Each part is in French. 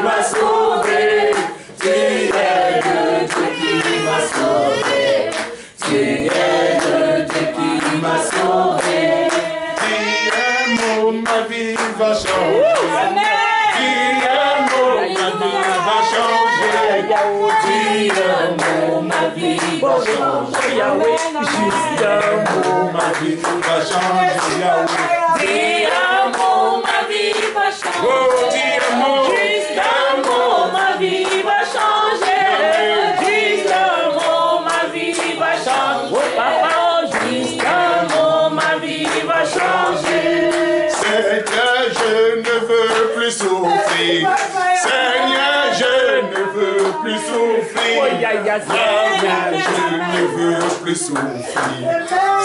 m'a sauvé. Tu es le Dieu qui m'a sauvé. Tu es le Dieu qui m'a sauvé. Ma vie va changer. Dis un mot, ma vie va changer. Dis un mot, ma vie va changer. Yahweh, juste un mot, ma vie va changer. Yahweh, dis un mot, ma vie va changer. Oh, dis un mot, juste un mot, ma vie va changer. Juste un mot, ma vie va changer. Oh papa, juste un mot, ma vie va changer. Seigneur, je ne veux plus souffrir. Seigneur, je ne veux plus souffrir. Seigneur, je ne veux plus souffrir.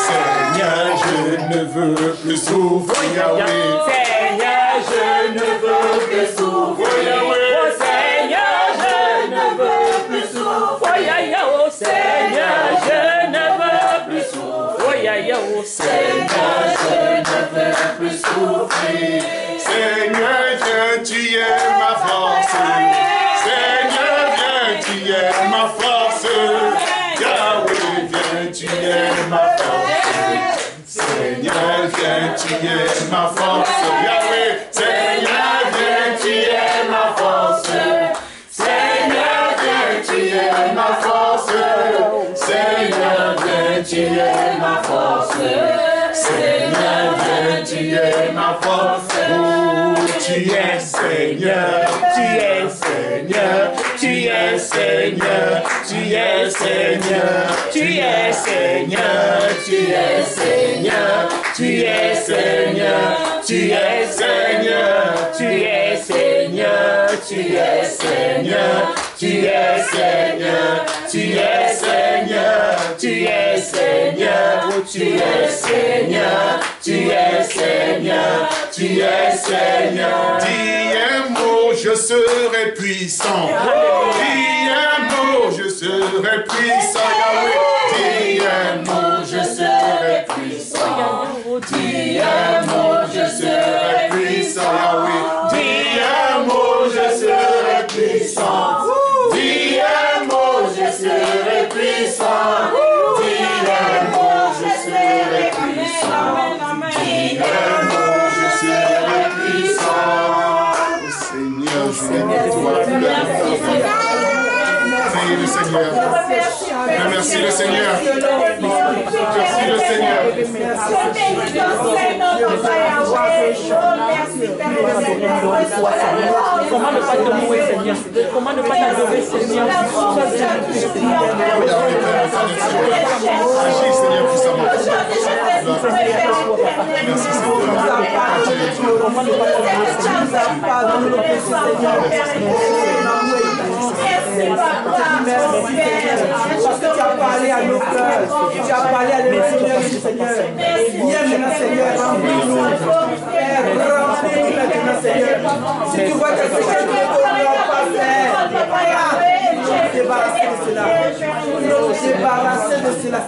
Seigneur, je ne veux plus souffrir. Seigneur, je ne veux plus souffrir. Oh Seigneur, je ne veux plus souffrir. Oh Seigneur, je ne veux plus souffrir. Oh Seigneur, je ne veux plus souffrir. Seigneur, viens, tu es ma force. Seigneur, viens, tu es ma force. Yahweh, viens, tu es ma force. Seigneur, viens, tu es ma force. Yahweh, Seigneur, viens, tu es ma force. Seigneur, viens, tu es ma force. Seigneur, viens, tu es ma force. Seigneur, viens, tu es ma force. Oh, tu es Seigneur, tu es Seigneur, tu es Seigneur, tu es Seigneur, tu es Seigneur, tu es Seigneur, tu es Seigneur, tu es Seigneur, tu es Seigneur, tu es Seigneur, tu es Seigneur, tu es Seigneur, tu es Seigneur, tu es Seigneur, tu es Seigneur, tu es Seigneur. Dis un mot, je serai puissant. Dis un mot, je serai puissant. Dis un mot, je serai puissant. Dis un mot, je serai puissant. Dis un mot, je serai puissant. Dis un mot, je serai puissant. Dis un mot, je serai puissant. Dis un mot, je serai puissant. Seigneur, je vais toi. Priez le Seigneur. Merci le Seigneur. Merci le Seigneur. Comment ne pas te louer, Seigneur? Comment ne pas t'adorer, Seigneur? Agis, Seigneur, puissamment. Merci, Seigneur. Comment ne pas t'adorer, parce que tu as parlé à nos cœurs, tu as parlé à nos Seigneur. Viens maintenant, Seigneur, remplis-nous. Remplis-nous maintenant, Seigneur. Si tu vois quelque chose que tu ne peux pas faire, débarrasser de cela. Débarrasser de cela.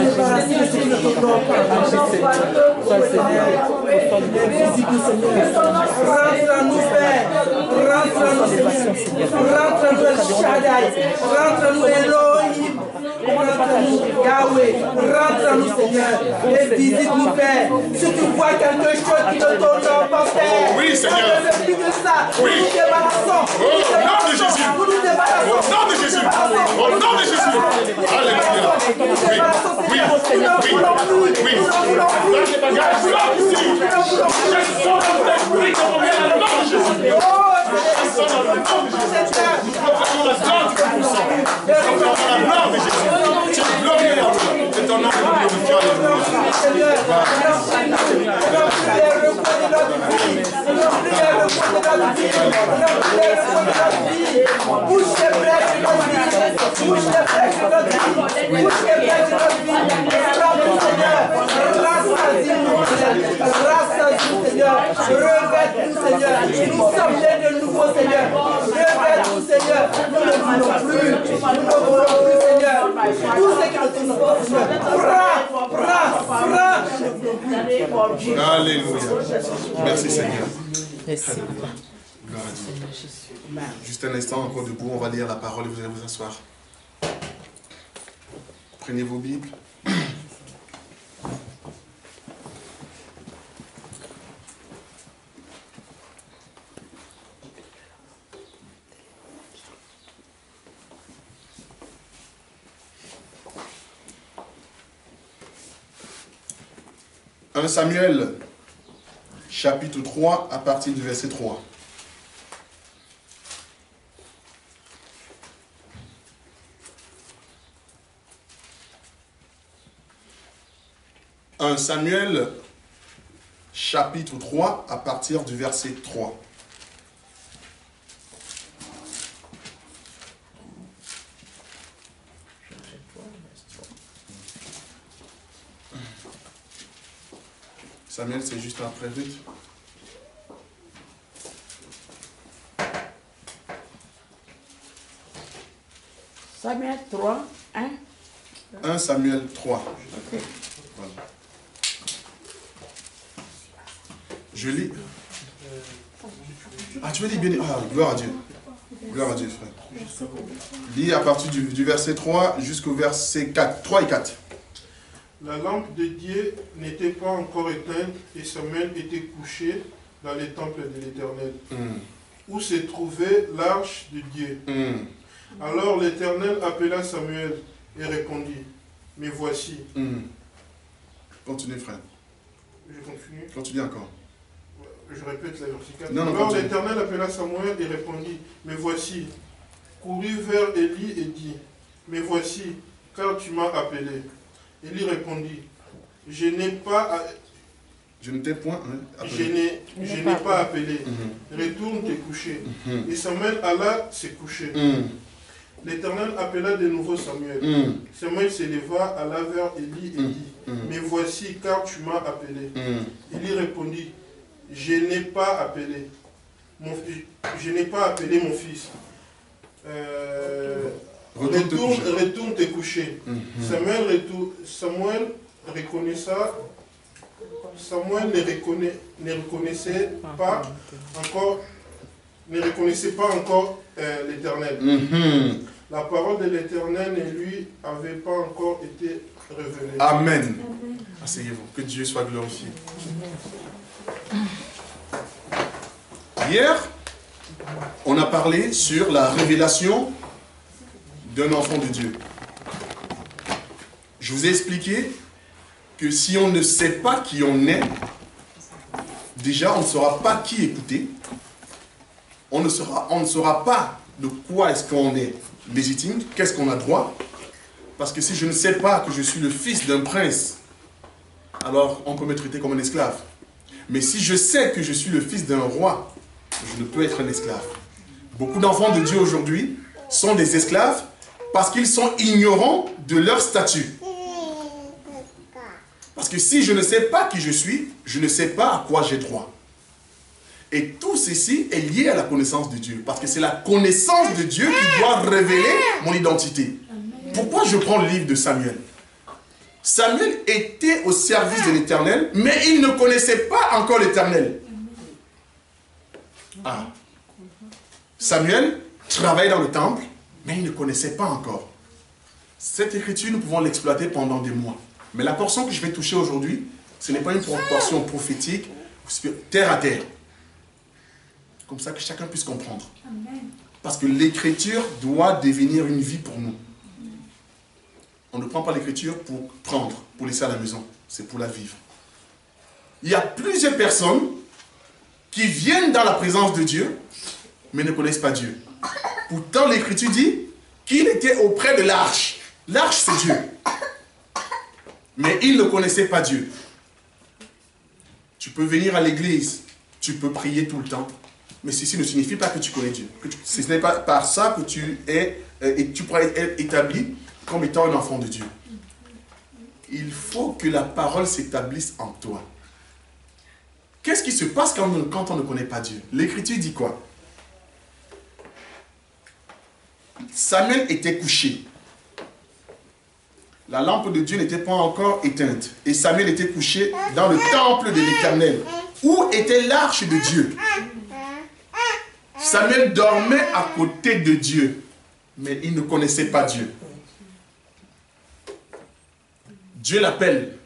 Débarrasser de ce qui ne peut pas. Visite-nous, Seigneur. Rentre en nous, Père. Rentre en nous, Seigneur. Rentre en nous, El Shaddai. Rentre en nous, Elohim. Rentre en nous, Yahweh. Rentre en nous, Seigneur. Et visite-nous, Père. Si tu vois quelque chose qui ne t'honore pas, Père. Oui, Seigneur. On ne plus de ça. Oui. Nous nous débarrassons. Au nom de Jésus. Nous nous débarrassons. Au nom de Jésus. Au nom de Jésus. Alléluia. Oui. Oui. Revête-nous, Seigneur. Nous sommes nés de nouveau, Seigneur. Revête-nous, Seigneur. Nous ne voulons plus. Nous ne voulons plus, Seigneur. Tout ce qui nous touche, Seigneur. Prends. Alléluia. Merci, Seigneur. Merci. Gloire à dit. Juste un instant, encore debout, on va lire la parole et vous allez vous asseoir. Prenez vos Bibles. 1 Samuel, chapitre 3, à partir du verset 3. « 1 Samuel, chapitre 3, à partir du verset 3. » Samuel, c'est juste après, vite. Samuel 3, 1. 1 Samuel 3. Okay. Voilà. Je lis. Ah, tu veux dire bien. Ah, gloire à Dieu. Gloire à Dieu, frère. Lis à partir du verset 3 jusqu'au verset 4. 3 et 4. La lampe de Dieu n'était pas encore éteinte et Samuel était couché dans les temples de l'Éternel, où se trouvait l'arche de Dieu. Alors l'Éternel appela Samuel et répondit, « Mais voici. » Continue, frère. Je continue. Continue encore. Je répète la verset 4. Non, Alors l'Éternel appela Samuel et répondit, « Mais voici. » Courut vers Élie et dit, « Mais voici, car tu m'as appelé. » Élie répondit, je n'ai pas... Je ne t'ai point appelé. Je n'ai pas appelé. Retourne te coucher. Et Samuel alla se coucher. L'Éternel appela de nouveau Samuel. Samuel se leva, alla vers Élie et dit, mais voici, car tu m'as appelé. Élie répondit, je n'ai pas appelé. Je n'ai pas appelé mon fils. Retourne te coucher. Samuel ne reconnaissait pas encore l'Éternel. La parole de l'Éternel ne lui avait pas encore été révélée. Amen. Asseyez-vous, que Dieu soit glorifié. Hier, on a parlé sur la révélation d'un enfant de Dieu. Je vous ai expliqué que si on ne sait pas qui on est, déjà on ne saura pas qui écouter, on ne saura pas de quoi est-ce qu'on est légitime, qu'est-ce qu'on a droit, parce que si je ne sais pas que je suis le fils d'un prince, alors on peut me traiter comme un esclave. Mais si je sais que je suis le fils d'un roi, je ne peux être un esclave. Beaucoup d'enfants de Dieu aujourd'hui sont des esclaves parce qu'ils sont ignorants de leur statut. Parce que si je ne sais pas qui je suis, je ne sais pas à quoi j'ai droit. Et tout ceci est lié à la connaissance de Dieu. Parce que c'est la connaissance de Dieu qui doit révéler mon identité. Pourquoi je prends le livre de Samuel? Samuel était au service de l'Éternel, mais il ne connaissait pas encore l'Éternel. Ah. Samuel travaillait dans le temple, mais il ne connaissait pas encore. Cette écriture, nous pouvons l'exploiter pendant des mois. Mais la portion que je vais toucher aujourd'hui, ce n'est pas une portion prophétique, terre à terre. Comme ça que chacun puisse comprendre. Parce que l'écriture doit devenir une vie pour nous. On ne prend pas l'écriture pour prendre, pour laisser à la maison. C'est pour la vivre. Il y a plusieurs personnes qui viennent dans la présence de Dieu, mais ne connaissent pas Dieu. Pourtant, l'écriture dit qu'il était auprès de l'arche. L'arche, c'est Dieu. Mais il ne connaissait pas Dieu. Tu peux venir à l'église, tu peux prier tout le temps, mais ceci ne signifie pas que tu connais Dieu. Ce n'est pas par ça que tu pourras être établi comme étant un enfant de Dieu. Il faut que la parole s'établisse en toi. Qu'est-ce qui se passe quand on ne connaît pas Dieu? L'écriture dit quoi? Samuel était couché. La lampe de Dieu n'était pas encore éteinte. Et Samuel était couché dans le temple de l'Éternel, où était l'arche de Dieu. Samuel dormait à côté de Dieu, mais il ne connaissait pas Dieu. Dieu l'appelle.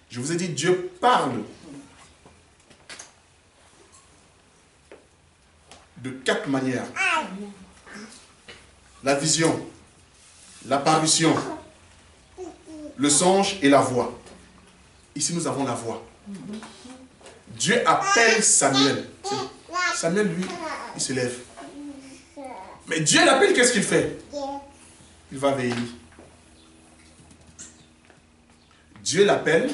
Je vous ai dit, Dieu parle de 4 manières. La vision, l'apparition, le songe et la voix. Ici, nous avons la voix. Dieu appelle Samuel. Samuel, lui, il se lève. Mais Dieu l'appelle, qu'est-ce qu'il fait? Il va vers Élie. Dieu l'appelle,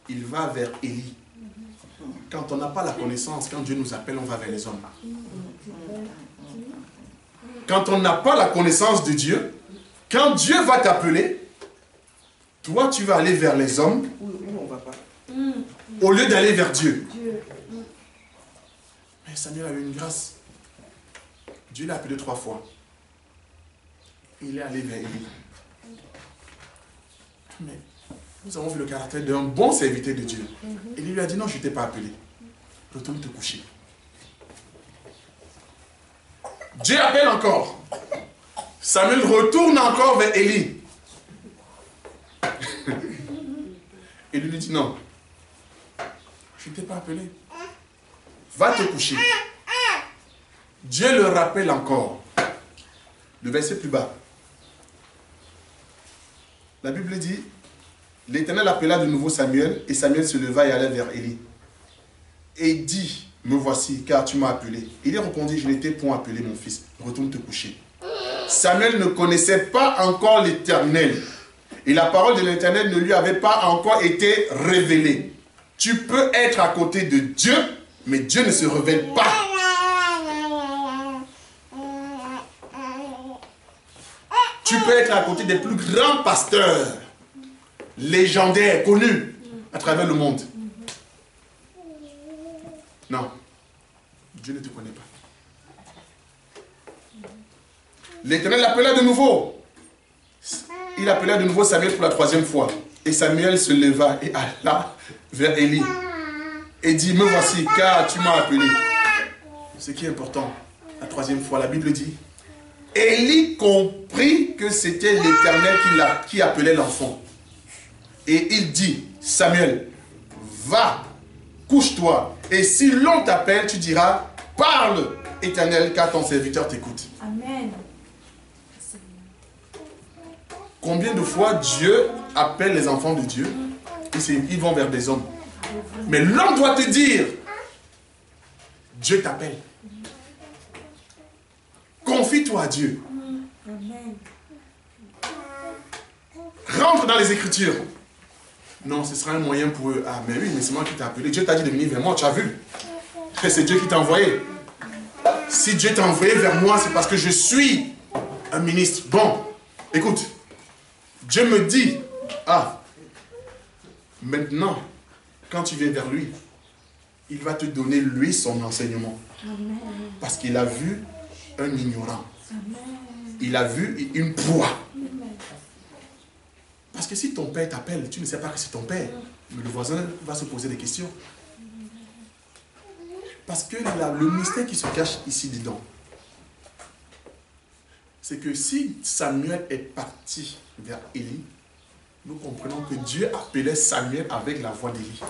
il va vers Élie. Quand on n'a pas la connaissance, quand Dieu nous appelle, on va vers les hommes. Quand on n'a pas la connaissance de Dieu, quand Dieu va t'appeler, toi tu vas aller vers les hommes au lieu d'aller vers Dieu. Mais Samuel a eu une grâce. Dieu l'a appelé 3 fois. Il est allé vers Élie. Mais nous avons vu le caractère d'un bon serviteur de Dieu. Élie lui a dit, non, je ne t'ai pas appelé. Retourne te coucher. Dieu appelle encore. Samuel retourne encore vers Élie. Élie lui dit, non, je ne t'ai pas appelé. Va te coucher. Dieu le rappelle encore. Le verset plus bas. La Bible dit, l'Éternel appela de nouveau Samuel, et Samuel se leva et allait vers Élie. Et dit, me voici, car tu m'as appelé. Élie répondit, je n'étais point appelé, mon fils. Retourne te coucher. Samuel ne connaissait pas encore l'Éternel. Et la parole de l'Éternel ne lui avait pas encore été révélée. Tu peux être à côté de Dieu, mais Dieu ne se révèle pas. Tu peux être à côté des plus grands pasteurs, légendaires, connus à travers le monde. Non, Dieu ne te connaît pas. L'Éternel l'appela de nouveau. Il appela de nouveau Samuel pour la 3e fois. Et Samuel se leva et alla vers Élie. Et dit, me voici, car tu m'as appelé. Ce qui est important, la 3e fois, la Bible dit, Élie comprit que c'était l'Éternel qui appelait l'enfant. Et il dit, Samuel, va, couche-toi. Et si l'on t'appelle, tu diras, parle, Éternel, car ton serviteur t'écoute. Amen. Combien de fois Dieu appelle les enfants de Dieu et ils vont vers des hommes. Mais l'homme doit te dire, Dieu t'appelle. Confie-toi à Dieu. Rentre dans les Écritures. Non, ce sera un moyen pour eux. Ah, mais oui, mais c'est moi qui t'ai appelé. Dieu t'a dit de venir vers moi, tu as vu. C'est Dieu qui t'a envoyé. Si Dieu t'a envoyé vers moi, c'est parce que je suis un ministre. Bon, écoute. Dieu me dit, ah, maintenant, quand tu viens vers lui, il va te donner, lui, son enseignement. Amen. Parce qu'il a vu un ignorant. Amen. Il a vu une proie. Parce que si ton père t'appelle, tu ne sais pas que c'est ton père. Mais le voisin va se poser des questions. Parce que le mystère qui se cache ici dedans, c'est que si Samuel est parti vers Élie, nous comprenons que Dieu appelait Samuel avec la voix d'Élie.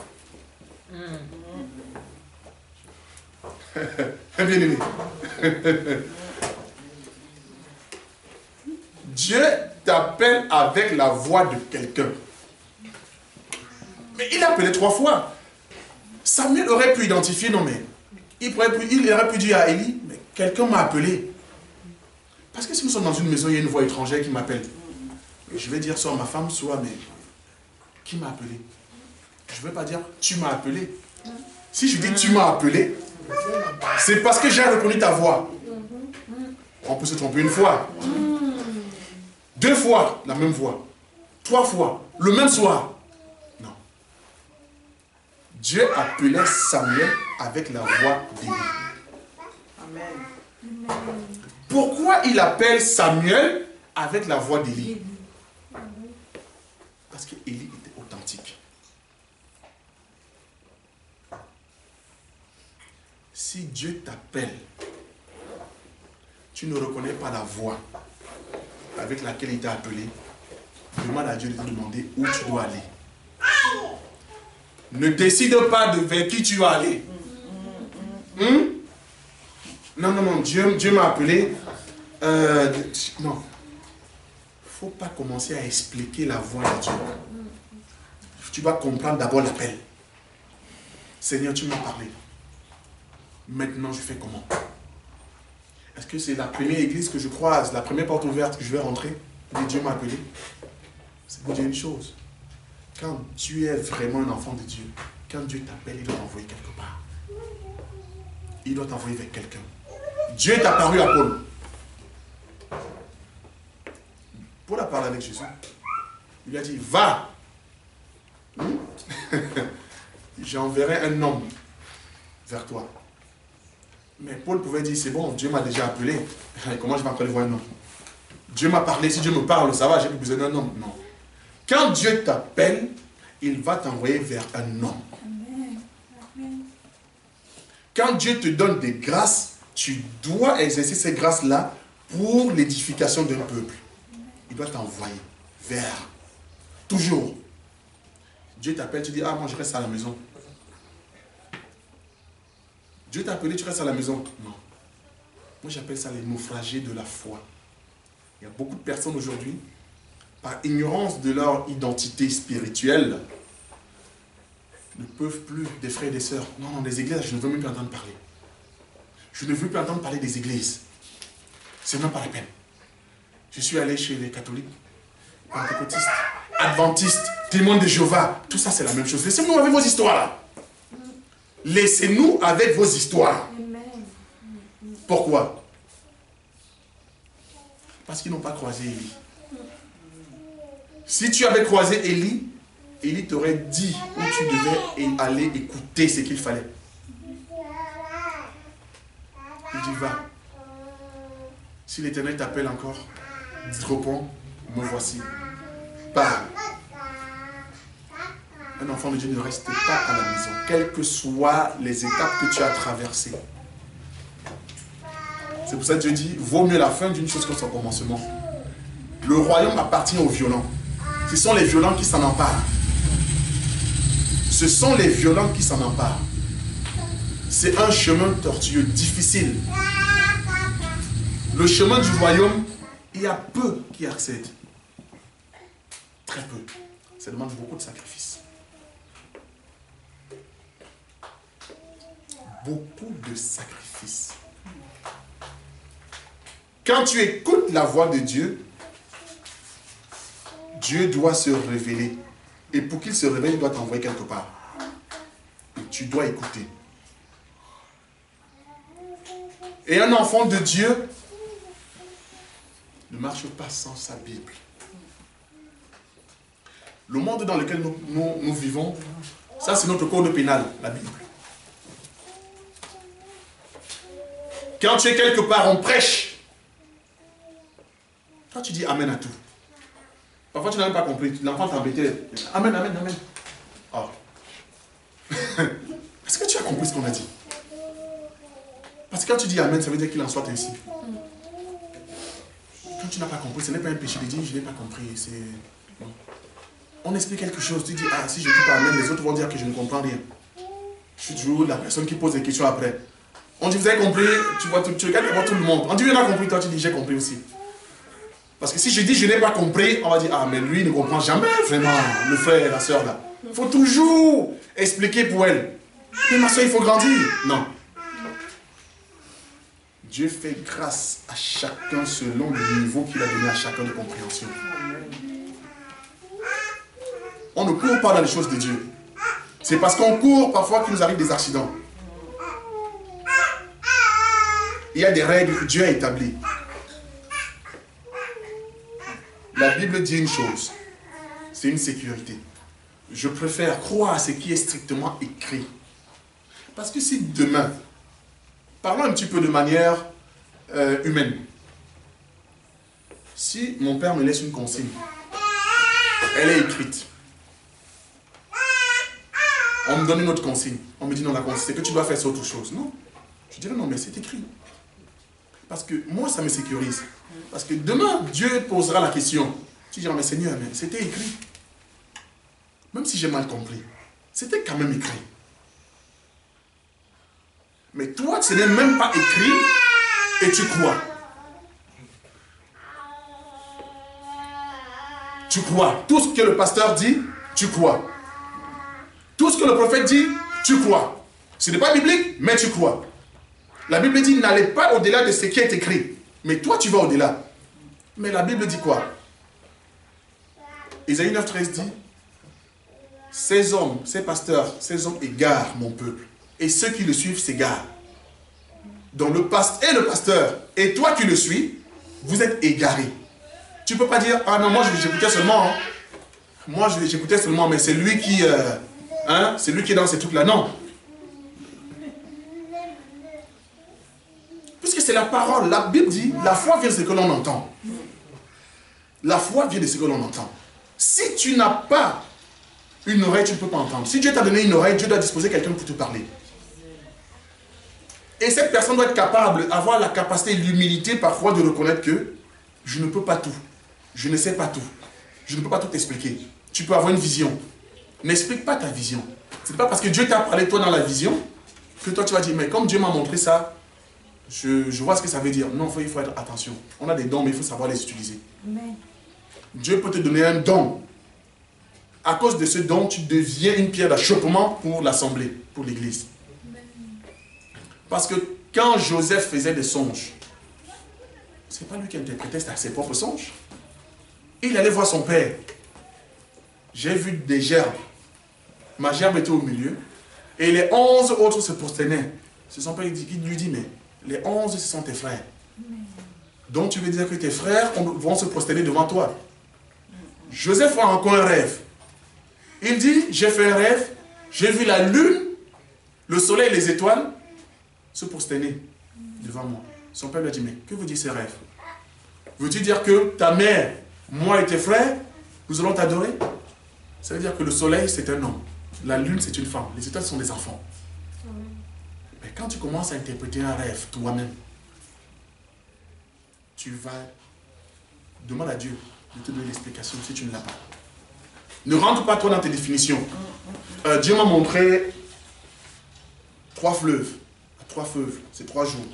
Bien aimé. Dieu t'appelle avec la voix de quelqu'un. Mais il a appelé 3 fois. Samuel aurait pu identifier, non mais, il aurait pu dire à Élie, mais quelqu'un m'a appelé. Parce que si nous sommes dans une maison, il y a une voix étrangère qui m'appelle. Je vais dire soit ma femme, soit mais qui m'a appelé. Je ne vais pas dire tu m'as appelé. Si je dis tu m'as appelé, c'est parce que j'ai reconnu ta voix. On peut se tromper 1 fois. 2 fois, la même voix. 3 fois, le même soir. Non. Dieu appelait Samuel avec la voix d'Élie. Amen. Pourquoi il appelle Samuel avec la voix d'Élie? Parce que Élie était authentique. Si Dieu t'appelle tu ne reconnais pas la voix avec laquelle il t'a appelé, demande à Dieu de te demander où tu dois aller. Ne décide pas de vers qui tu vas aller. Non, Dieu m'a appelé. Non. Il ne faut pas commencer à expliquer la voix de Dieu. Tu dois comprendre d'abord l'appel. Seigneur, tu m'as parlé. Maintenant, je fais comment? Est-ce que c'est la première église que je croise, la première porte ouverte que je vais rentrer? Et Dieu m'a appelé. C'est pour dire une chose. Quand tu es vraiment un enfant de Dieu, quand Dieu t'appelle, il doit t'envoyer quelque part. Il doit t'envoyer vers quelqu'un. Dieu est apparu à Paul. Paul a parlé avec Jésus. Il lui a dit, va. J'enverrai un homme vers toi. Mais Paul pouvait dire, c'est bon, Dieu m'a déjà appelé. Comment je vais encore aller voir un homme? Dieu m'a parlé, si Dieu me parle, ça va, j'ai plus besoin d'un homme. Non. Quand Dieu t'appelle, il va t'envoyer vers un homme. Quand Dieu te donne des grâces, tu dois exercer ces grâces-là pour l'édification d'un peuple. Il doit t'envoyer vers. Toujours. Dieu t'appelle, tu dis, ah, moi je reste à la maison. Dieu t'a appelé, tu restes à la maison. Non. Moi j'appelle ça les naufragés de la foi. Il y a beaucoup de personnes aujourd'hui, par ignorance de leur identité spirituelle, ne peuvent plus, des frères et des sœurs. Non, des églises, je ne veux même plus entendre parler. Je ne veux plus entendre parler des églises. C'est même pas la peine. Je suis allé chez les catholiques, pentecôtistes, adventistes, témoins de Jéhovah. Tout ça, c'est la même chose. Laissez-nous avec vos histoires là. Laissez-nous avec vos histoires. Pourquoi? Parce qu'ils n'ont pas croisé Élie. Si tu avais croisé Élie, Élie t'aurait dit où tu devais aller écouter ce qu'il fallait. Il dit, va. Si l'Éternel t'appelle encore, réponds, me voici. Parle. Un enfant de Dieu ne reste pas à la maison, quelles que soient les étapes que tu as traversées. C'est pour ça que Dieu dit, vaut mieux la fin d'une chose que son commencement. Le royaume appartient aux violents. Ce sont les violents qui s'en emparent. Ce sont les violents qui s'en emparent. C'est un chemin tortueux, difficile. Le chemin du royaume, il y a peu qui accèdent. Très peu. Ça demande beaucoup de sacrifices. Beaucoup de sacrifices. Quand tu écoutes la voix de Dieu, Dieu doit se révéler. Et pour qu'il se révèle, il doit t'envoyer quelque part. Et tu dois écouter. Et un enfant de Dieu ne marche pas sans sa Bible. Le monde dans lequel nous vivons, ça c'est notre code pénal, la Bible. Quand tu es quelque part, on prêche. Toi tu dis amen à tout. Parfois tu n'as même pas compris, l'enfant t'a embêté. Amen, amen, amen. Oh. Est-ce que tu as compris ce qu'on a dit? Parce que quand tu dis amen, ça veut dire qu'il en soit ainsi. Quand tu n'as pas compris, ce n'est pas un péché de dire je n'ai pas compris. Non. On explique quelque chose, tu dis ah si je ne dis pas amen, les autres vont dire que je ne comprends rien. Je suis toujours la personne qui pose des questions après. On dit vous avez compris, tu regardes d'abord tout le monde. On dit il n'a pas compris, toi tu dis j'ai compris aussi. Parce que si je dis je n'ai pas compris, on va dire ah mais lui ne comprend jamais vraiment le frère et la soeur là. Il faut toujours expliquer pour elle. Mais ma soeur il faut grandir. Non. Dieu fait grâce à chacun selon le niveau qu'il a donné à chacun de compréhension. On ne court pas dans les choses de Dieu. C'est parce qu'on court parfois qu'il nous arrive des accidents. Il y a des règles que Dieu a établies. La Bible dit une chose, c'est une sécurité. Je préfère croire à ce qui est strictement écrit. Parce que si demain, parlons un petit peu de manière humaine. Si mon père me laisse une consigne, elle est écrite. On me donne une autre consigne. On me dit non, la consigne, c'est que tu dois faire ça autre chose. Non. Je dirais non, mais c'est écrit. Parce que moi, ça me sécurise. Parce que demain, Dieu posera la question. Tu diras, mais Seigneur, mais c'était écrit. Même si j'ai mal compris, c'était quand même écrit. Mais toi, ce n'est même pas écrit et tu crois. Tu crois. Tout ce que le pasteur dit, tu crois. Tout ce que le prophète dit, tu crois. Ce n'est pas biblique, mais tu crois. La Bible dit, n'allez pas au-delà de ce qui est écrit. Mais toi, tu vas au-delà. Mais la Bible dit quoi? Isaïe 9,13 dit, ces hommes, ces pasteurs, ces hommes égarent mon peuple. Et ceux qui le suivent s'égarent. Donc le pasteur et toi qui le suis, vous êtes égarés. Tu ne peux pas dire, ah non, moi j'écoutais seulement. Hein. Moi j'écoutais seulement, mais c'est lui qui c'est lui qui est dans ces trucs-là. Non. Puisque c'est la parole, la Bible dit, la foi vient de ce que l'on entend. La foi vient de ce que l'on entend. Si tu n'as pas une oreille, tu ne peux pas entendre. Si Dieu t'a donné une oreille, Dieu doit disposer quelqu'un pour te parler. Et cette personne doit être capable, avoir la capacité et l'humilité parfois de reconnaître que je ne peux pas tout. Je ne sais pas tout. Je ne peux pas tout expliquer. Tu peux avoir une vision. N'explique pas ta vision. Ce n'est pas parce que Dieu t'a parlé toi dans la vision que toi tu vas dire, mais comme Dieu m'a montré ça, je vois ce que ça veut dire. Non, il faut être attention. On a des dons, mais il faut savoir les utiliser. Amen. Dieu peut te donner un don. À cause de ce don, tu deviens une pierre d'achoppement pour l'assemblée, pour l'église. Parce que quand Joseph faisait des songes, ce n'est pas lui qui interprétait ses propres songes. Il allait voir son père. J'ai vu des gerbes. Ma gerbe était au milieu. Et les 11 autres se prosternaient. C'est son père qui lui dit, mais les 11, ce sont tes frères. Donc tu veux dire que tes frères vont se prosterner devant toi. Joseph a encore un rêve. Il dit, j'ai fait un rêve, j'ai vu la lune, le soleil et les étoiles se prosterner devant moi. Son père lui a dit, mais que veut dire ce rêve? Veux-tu dire que ta mère, moi et tes frères, nous allons t'adorer? Ça veut dire que le soleil, c'est un homme. La lune, c'est une femme. Les étoiles sont des enfants. Mais quand tu commences à interpréter un rêve toi-même, tu vas demander à Dieu de te donner l'explication si tu ne l'as pas. Ne rentre pas toi dans tes définitions. Dieu m'a montré 3 fleuves. 3 fleuves, c'est 3 jours.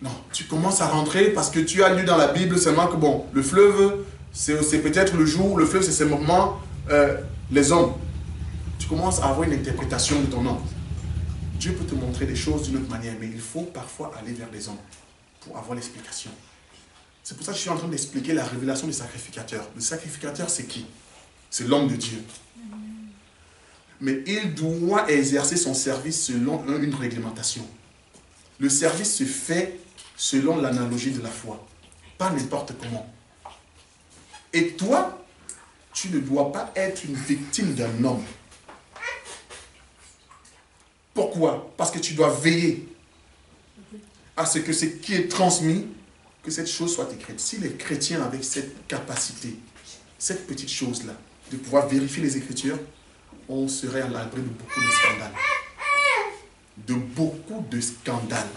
Non, tu commences à rentrer parce que tu as lu dans la Bible seulement que bon, le fleuve, c'est peut-être le jour, le fleuve, c'est ce moment, les hommes. Tu commences à avoir une interprétation de ton nom. Dieu peut te montrer des choses d'une autre manière, mais il faut parfois aller vers les hommes pour avoir l'explication. C'est pour ça que je suis en train d'expliquer la révélation du sacrificateur. Le sacrificateur, c'est qui? C'est l'homme de Dieu. Mais il doit exercer son service selon une réglementation. Le service se fait selon l'analogie de la foi, pas n'importe comment. Et toi, tu ne dois pas être une victime d'un homme. Pourquoi? Parce que tu dois veiller à ce que ce qui est transmis, que cette chose soit écrite. Si les chrétiens avaient cette capacité, cette petite chose-là, de pouvoir vérifier les Écritures, on serait à l'abri de beaucoup de scandales. De beaucoup de scandales.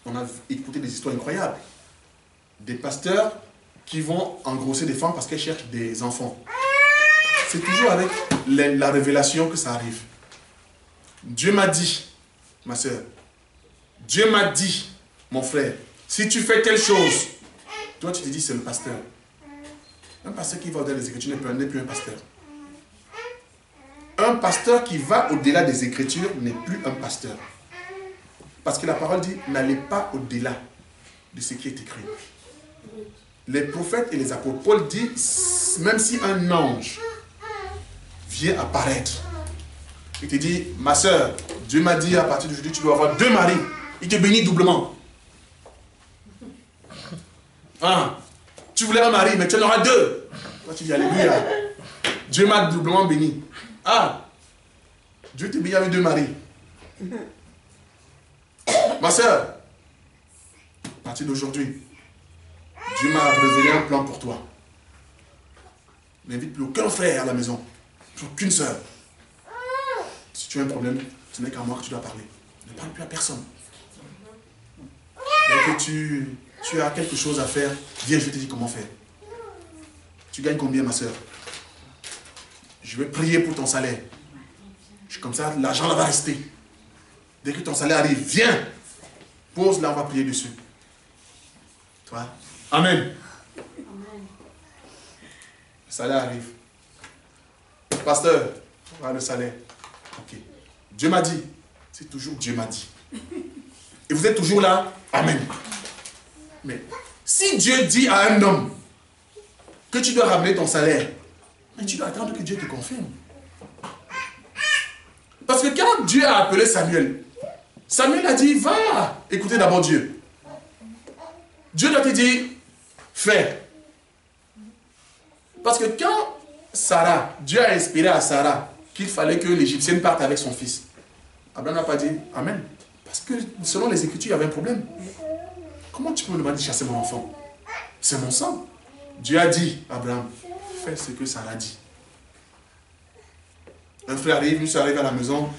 On a écouté des histoires incroyables. Des pasteurs qui vont engrosser des femmes parce qu'elles cherchent des enfants. C'est toujours avec la révélation que ça arrive. Dieu m'a dit, ma soeur, Dieu m'a dit, mon frère, si tu fais telle chose, toi tu te dis c'est le pasteur. Un pasteur qui va au-delà des Écritures n'est plus un pasteur. Un pasteur qui va au-delà des Écritures n'est plus un pasteur. Parce que la parole dit, n'allez pas au-delà de ce qui est écrit. Les prophètes et les apôtres, Paul dit, même si un ange vient apparaître, il te dit, ma soeur, Dieu m'a dit à partir d'aujourd'hui, tu dois avoir 2 maris. Il te bénit doublement. Hein? Tu voulais un mari, mais tu en auras 2. Toi, tu dis, alléluia. Dieu m'a doublement béni. Ah, Dieu te bénit avec 2 maris. Ma soeur, à partir d'aujourd'hui, Dieu m'a révélé un plan pour toi. N'invite plus aucun frère à la maison. Plus aucune soeur. Si tu as un problème, ce n'est qu'à moi que tu dois parler. Ne parle plus à personne. tu as quelque chose à faire, viens, je te dis comment faire. Tu gagnes combien, ma soeur? Je vais prier pour ton salaire. Comme ça, l'argent là va rester. Dès que ton salaire arrive, viens. Pose là, on va prier dessus. Toi? Amen. Le salaire arrive. Pasteur, voilà le salaire. Ok. Dieu m'a dit. C'est toujours Dieu m'a dit. Et vous êtes toujours là? Amen. Mais si Dieu dit à un homme que tu dois ramener ton salaire, mais tu dois attendre que Dieu te confirme. Parce que quand Dieu a appelé Samuel, Samuel a dit, va écouter d'abord Dieu. Dieu doit te dire, fais. Parce que quand Sarah, Dieu a inspiré à Sarah qu'il fallait que l'Égyptienne parte avec son fils, Abraham n'a pas dit Amen. Parce que selon les Écritures, il y avait un problème. Comment tu peux me demander de chasser mon enfant? C'est mon sang. Dieu a dit, Abraham, fais ce que Sarah dit. Un frère arrive, nous arrive à la maison.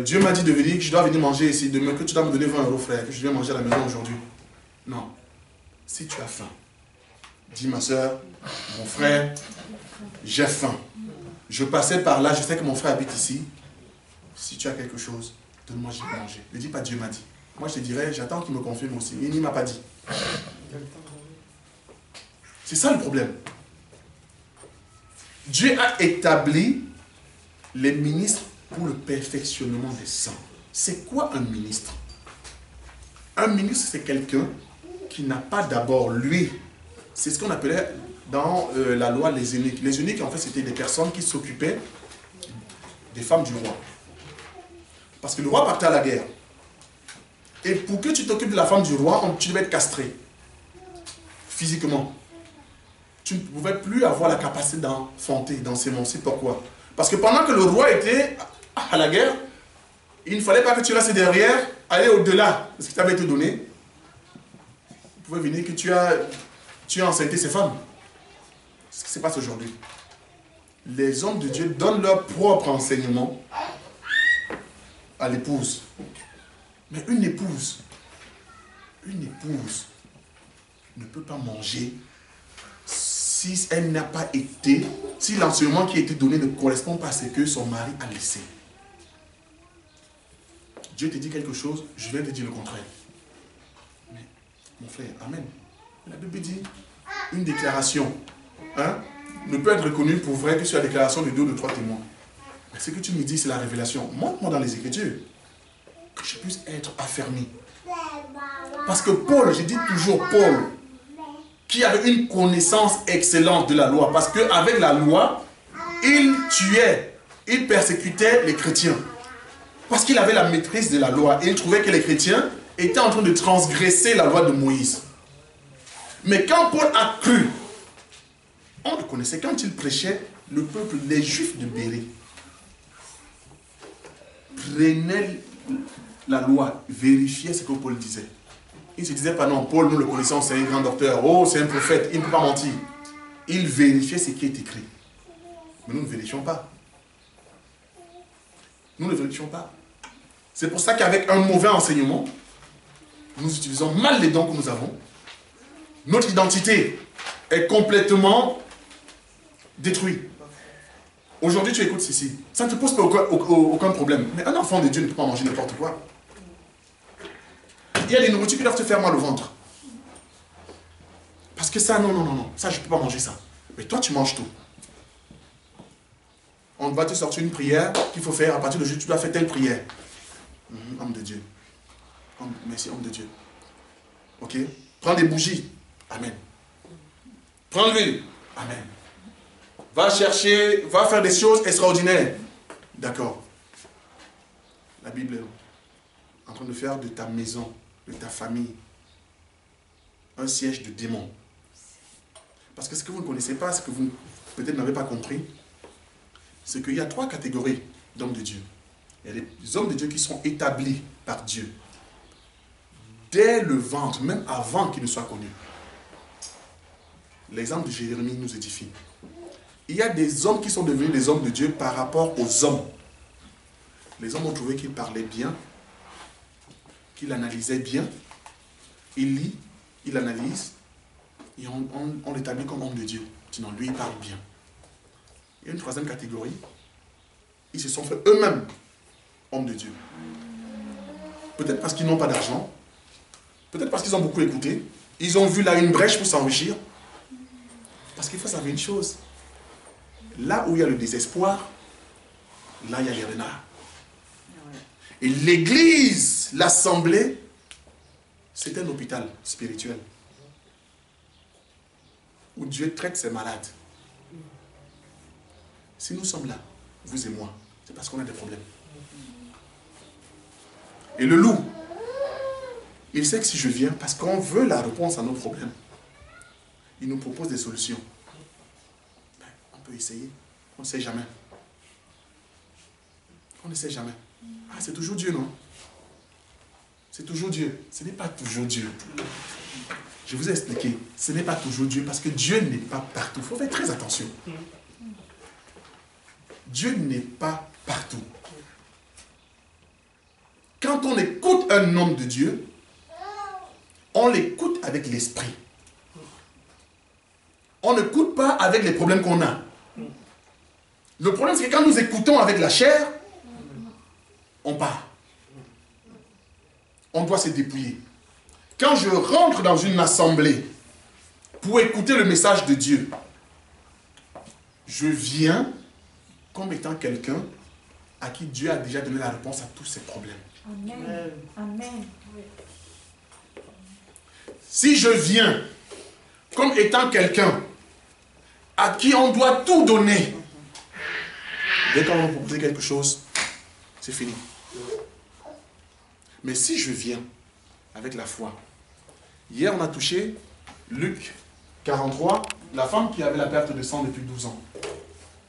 Dieu m'a dit de venir, que je dois venir manger ici demain, que tu dois me donner 20 €, frère, que je viens manger à la maison aujourd'hui. Non. Si tu as faim, dis ma soeur, mon frère, j'ai faim. Je passais par là, je sais que mon frère habite ici. Si tu as quelque chose, donne-moi, je vais manger. Ne dis pas Dieu m'a dit. Moi je te dirais, j'attends qu'il me confirme aussi. Il ne m'a pas dit. C'est ça le problème. Dieu a établi les ministres pour le perfectionnement des saints. C'est quoi un ministre? Un ministre, c'est quelqu'un qui n'a pas d'abord, lui, c'est ce qu'on appelait dans la loi les eunuques. Les eunuques, en fait, c'était des personnes qui s'occupaient des femmes du roi. Parce que le roi partait à la guerre. Et pour que tu t'occupes de la femme du roi, tu devais être castré. Physiquement. Tu ne pouvais plus avoir la capacité d'enfanter, d'ensemencer. Pourquoi? Parce que pendant que le roi était à la guerre, il ne fallait pas que tu restes derrière, aller au-delà de ce qui t'avait été donné. Il pouvait venir que tu as enceinté ces femmes. C'est ce qui se passe aujourd'hui. Les hommes de Dieu donnent leur propre enseignement à l'épouse. Mais une épouse ne peut pas manger si elle n'a pas été, si l'enseignement qui a été donné ne correspond pas à ce que son mari a laissé. Dieu te dit quelque chose, je viens te dire le contraire. Mais, mon frère, amen. La Bible dit, une déclaration ne peut être reconnue pour vrai que sur la déclaration de 2 ou de 3 témoins. Mais ce que tu me dis, c'est la révélation. Montre-moi dans les Écritures que je puisse être affermi. Parce que Paul, je dis toujours Paul, qui avait une connaissance excellente de la loi. Parce qu'avec la loi, il tuait, il persécutait les chrétiens. Parce qu'il avait la maîtrise de la loi. Et il trouvait que les chrétiens étaient en train de transgresser la loi de Moïse. Mais quand Paul a cru, on le connaissait, quand il prêchait, le peuple, les Juifs de Bérée, prenaient la loi, vérifiaient ce que Paul disait. Il ne se disait pas non, Paul, nous le connaissons, c'est un grand docteur, oh, c'est un prophète, il ne peut pas mentir. Il vérifiait ce qui est écrit. Mais nous ne vérifions pas. Nous ne vérifions pas. C'est pour ça qu'avec un mauvais enseignement, nous utilisons mal les dons que nous avons. Notre identité est complètement détruite. Aujourd'hui, tu écoutes ceci. Ça ne te pose pas aucun problème. Mais un enfant de Dieu ne peut pas manger n'importe quoi. Il y a des nourritures qui doivent te faire mal au ventre. Parce que ça, non. Ça, je ne peux pas manger ça. Mais toi, tu manges tout. On va te sortir une prière qu'il faut faire. À partir de aujourd'hui, tu dois faire telle prière. Homme de Dieu. Merci, homme de Dieu. Ok? Prends des bougies. Amen. Prends l'huile. Amen. Va chercher, va faire des choses extraordinaires. D'accord. La Bible est en train de faire de ta maison, de ta famille, un siège de démons. Parce que ce que vous ne connaissez pas, ce que vous peut-être n'avez pas compris, c'est qu'il y a 3 catégories d'hommes de Dieu. Il y a des hommes de Dieu qui sont établis par Dieu. Dès le ventre, même avant qu'ils ne soient connus. L'exemple de Jérémie nous édifie. Il y a des hommes qui sont devenus des hommes de Dieu par rapport aux hommes. Les hommes ont trouvé qu'ils parlaient bien, qu'ils analysaient bien, il lit, il analyse, et on l'établit comme homme de Dieu. Sinon, lui, il parle bien. Il y a une troisième catégorie. Ils se sont fait eux-mêmes hommes de Dieu. Peut-être parce qu'ils n'ont pas d'argent. Peut-être parce qu'ils ont beaucoup écouté. Ils ont vu là une brèche pour s'enrichir. Parce qu'il faut savoir une chose. Là où il y a le désespoir, là il y a les renards. Et l'église, l'assemblée, c'est un hôpital spirituel. Où Dieu traite ses malades. Si nous sommes là, vous et moi, c'est parce qu'on a des problèmes. Et le loup, il sait que si je viens, parce qu'on veut la réponse à nos problèmes, il nous propose des solutions. Ben, on peut essayer, on ne sait jamais. On ne sait jamais. Ah, c'est toujours Dieu, non? C'est toujours Dieu. Ce n'est pas toujours Dieu. Je vous ai expliqué, ce n'est pas toujours Dieu, parce que Dieu n'est pas partout. Il faut faire très attention. Dieu n'est pas partout. Quand on écoute un homme de Dieu, on l'écoute avec l'esprit. On n'écoute pas avec les problèmes qu'on a. Le problème, c'est que quand nous écoutons avec la chair, on part. On doit se dépouiller. Quand je rentre dans une assemblée pour écouter le message de Dieu, je viens comme étant quelqu'un à qui Dieu a déjà donné la réponse à tous ses problèmes. Amen. Amen. Si je viens comme étant quelqu'un à qui on doit tout donner, dès qu'on va proposer quelque chose, c'est fini. Mais si je viens avec la foi, hier on a touché Luc 43, la femme qui avait la perte de sang depuis 12 ans.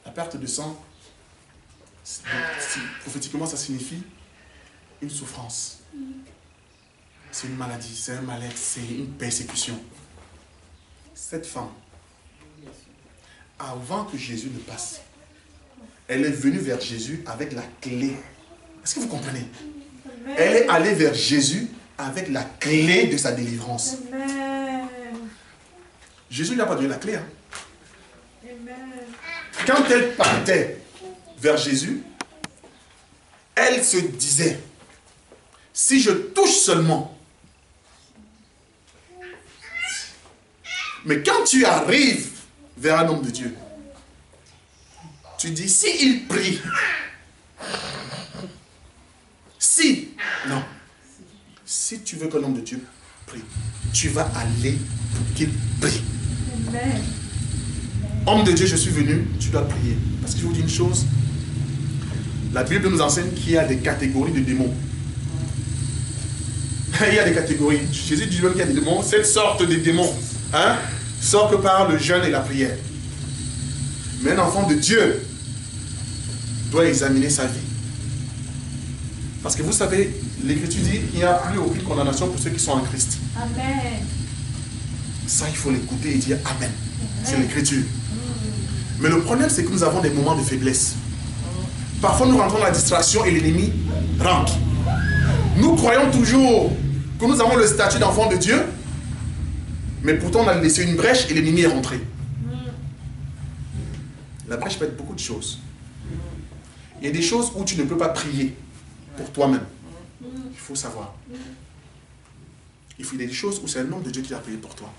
La perte de sang, prophétiquement ça signifie une souffrance. C'est une maladie, c'est un mal-être, c'est une persécution. Cette femme, avant que Jésus ne passe, elle est venue vers Jésus avec la clé. Est-ce que vous comprenez? Elle est allée vers Jésus avec la clé de sa délivrance. Amen. Jésus ne lui a pas donné la clé. Hein. Amen. Quand elle partait vers Jésus, elle se disait, si je touche seulement. Mais quand tu arrives vers un homme de Dieu, tu dis, si il prie, si tu veux qu'un homme de Dieu prie, tu vas aller pour qu'il prie. Amen. Homme de Dieu, je suis venu, tu dois prier. Parce que je vous dis une chose, la Bible nous enseigne qu'il y a des catégories de démons. Il y a des catégories. Jésus dit même qu'il y a des démons. Cette sorte de démons sort que par le jeûne et la prière. Mais un enfant de Dieu doit examiner sa vie. Parce que vous savez, l'Écriture dit qu'il n'y a plus aucune condamnation pour ceux qui sont en Christ. Amen. Ça, il faut l'écouter et dire Amen. C'est l'Écriture. Mais le problème, c'est que nous avons des moments de faiblesse. Parfois, nous rentrons dans la distraction et l'ennemi rentre. Nous croyons toujours que nous avons le statut d'enfant de Dieu, mais pourtant, on a laissé une brèche et l'ennemi est rentré. La brèche peut être beaucoup de choses. Il y a des choses où tu ne peux pas prier pour toi-même. Il faut savoir. Il y a des choses où c'est un homme de Dieu qui a prié pour toi.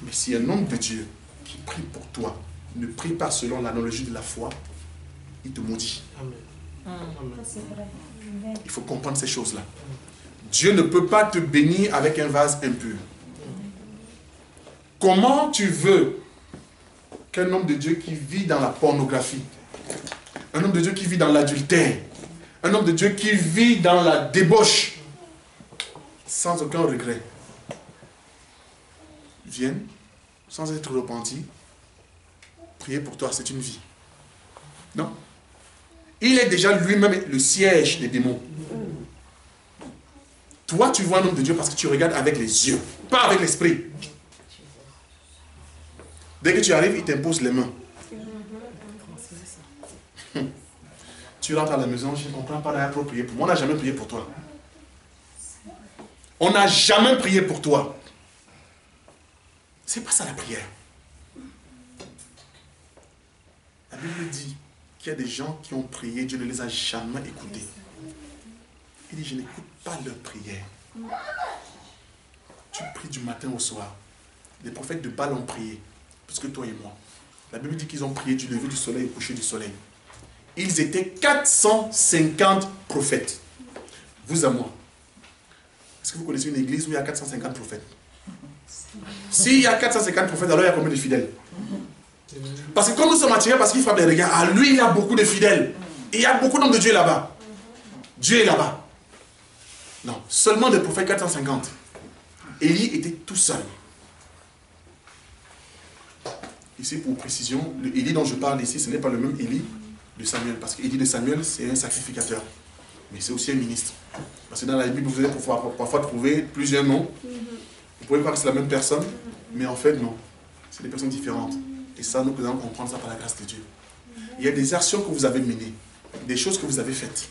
Mais si un homme de Dieu qui prie pour toi ne prie pas selon l'analogie de la foi, il te maudit. Il faut comprendre ces choses-là. Dieu ne peut pas te bénir avec un vase impur. Comment tu veux qu'un homme de Dieu qui vit dans la pornographie, un homme de Dieu qui vit dans l'adultère, un homme de Dieu qui vit dans la débauche, sans aucun regret, vienne, sans être repenti, prier pour toi, c'est une vie. Non. Il est déjà lui-même le siège des démons. Toi, tu vois un homme de Dieu parce que tu regardes avec les yeux, pas avec l'esprit. Dès que tu arrives, il t'impose les mains. Tu rentres à la maison, je ne comprends pas d'ailleurs pour prier pour moi. On n'a jamais prié pour toi. On n'a jamais prié pour toi. C'est pas ça la prière. La Bible dit qu'il y a des gens qui ont prié, Dieu ne les a jamais écoutés. Il dit, je n'écoute pas leur prière. Tu pries du matin au soir. Les prophètes de Baal ont prié, plus que toi et moi. La Bible dit qu'ils ont prié du lever du soleil au coucher du soleil. Ils étaient 450 prophètes. Vous à moi. Est-ce que vous connaissez une église où il y a 450 prophètes? S'il y a 450 prophètes, alors il y a combien de fidèles? Parce que quand nous sommes attirés, parce qu'il frappe les regards, à lui il y a beaucoup de fidèles. Et il y a beaucoup d'hommes de Dieu là-bas. Dieu est là-bas. Non, seulement des prophètes 450. Élie était tout seul. Ici, pour précision, le Élie dont je parle ici, ce n'est pas le même Élie de Samuel. Parce que Élie de Samuel, c'est un sacrificateur. Mais c'est aussi un ministre. Parce que dans la Bible, vous allez parfois trouver plusieurs noms. Vous pouvez croire que c'est la même personne, mais en fait, non. C'est des personnes différentes. Et ça, nous allons comprendre ça par la grâce de Dieu. Il y a des actions que vous avez menées, des choses que vous avez faites,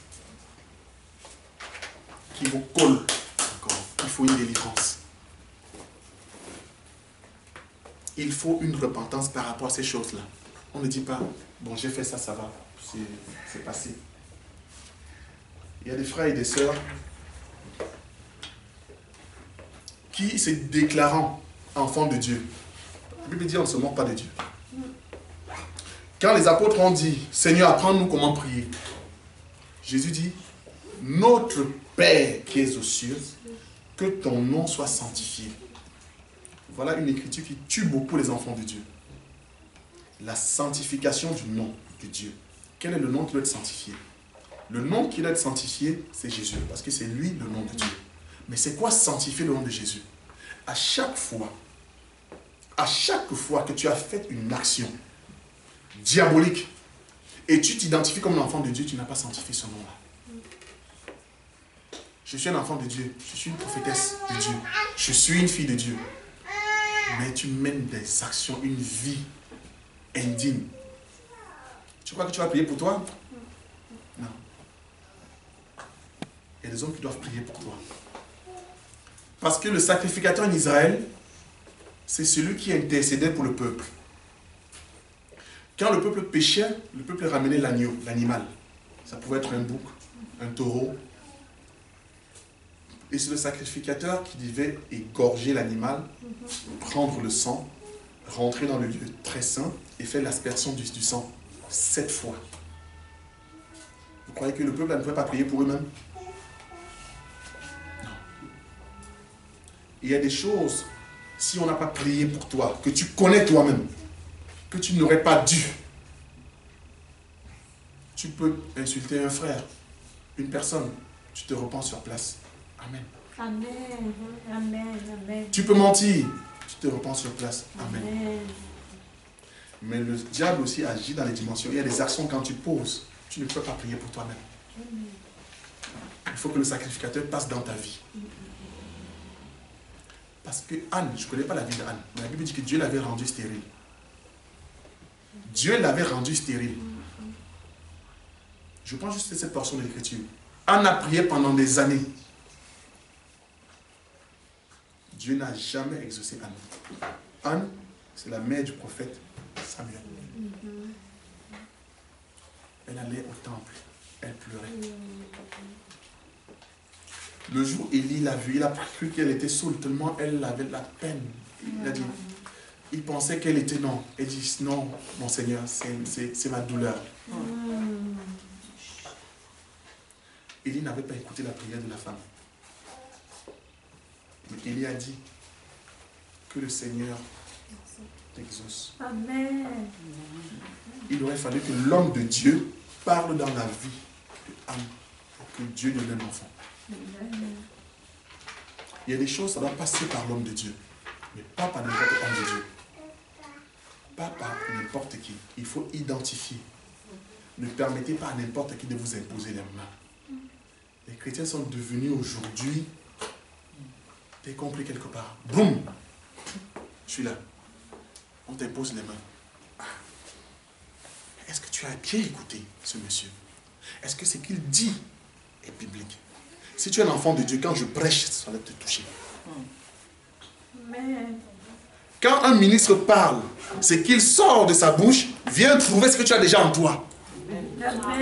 qui vous collent encore. Il faut une délivrance. Il faut une repentance par rapport à ces choses-là. On ne dit pas, bon, j'ai fait ça, ça va, c'est passé. Il y a des frères et des sœurs qui, se déclarant enfants de Dieu, la Bible dit, on ne se moque pas de Dieu. Quand les apôtres ont dit, Seigneur, apprends-nous comment prier, Jésus dit, notre Père qui es aux cieux, que ton nom soit sanctifié. Voilà une écriture qui tue beaucoup les enfants de Dieu. La sanctification du nom de Dieu. Quel est le nom qui doit être sanctifié? Le nom qui doit être sanctifié, c'est Jésus, parce que c'est lui le nom de Dieu. Mais c'est quoi sanctifier le nom de Jésus? À chaque fois que tu as fait une action diabolique et tu t'identifies comme un enfant de Dieu, tu n'as pas sanctifié ce nom-là. Je suis un enfant de Dieu, je suis une prophétesse de Dieu, je suis une fille de Dieu. Mais tu mènes des actions, une vie indigne. Tu crois que tu vas prier pour toi? Non. Il y a des hommes qui doivent prier pour toi. Parce que le sacrificateur en Israël, c'est celui qui intercédait pour le peuple. Quand le peuple péchait, le peuple ramenait l'agneau, l'animal. Ça pouvait être un bouc, un taureau. Et c'est le sacrificateur qui devait égorger l'animal, prendre le sang, rentrer dans le lieu très saint et faire l'aspersion du sang 7 fois. Vous croyez que le peuple ne pouvait pas prier pour eux-mêmes? Non. Il y a des choses, si on n'a pas prié pour toi, que tu connais toi-même, que tu n'aurais pas dû. Tu peux insulter un frère, une personne, tu te repens sur place. Amen. Amen. Amen. Amen. Tu peux mentir, tu te repens sur place. Amen. Amen. Mais le diable aussi agit dans les dimensions. Il y a des actions quand tu poses, tu ne peux pas prier pour toi-même. Il faut que le sacrificateur passe dans ta vie. Parce que Anne, je ne connais pas la vie d'Anne, mais la Bible dit que Dieu l'avait rendue stérile. Dieu l'avait rendue stérile. Je prends juste cette portion de l'écriture. Anne a prié pendant des années. Dieu n'a jamais exaucé Anne. Anne, c'est la mère du prophète Samuel. Elle allait au temple, elle pleurait. Le jour où Élie l'a vue, il a cru qu'elle était saoule, tellement elle avait de la peine. Il a dit, il pensait qu'elle était non. Elle dit, non, mon Seigneur, c'est ma douleur. Élie n'avait pas écouté la prière de la femme. Mais Élie a dit que le Seigneur t'exauce. Amen. Il aurait fallu que l'homme de Dieu parle dans la vie de Anne pour que Dieu lui donne un enfant. Il y a des choses, ça doit passer par l'homme de Dieu, mais pas par n'importe quel homme de Dieu. Pas par n'importe qui. Il faut identifier. Ne permettez pas à n'importe qui de vous imposer les mains. Les chrétiens sont devenus aujourd'hui des compris quelque part. Boum! Je suis là. On t'impose les mains. Est-ce que tu as bien écouté ce monsieur? Est-ce que ce qu'il dit est biblique? Si tu es un enfant de Dieu, quand je prêche, ça va te toucher. Quand un ministre parle, ce qu'il sort de sa bouche vient trouver ce que tu as déjà en toi.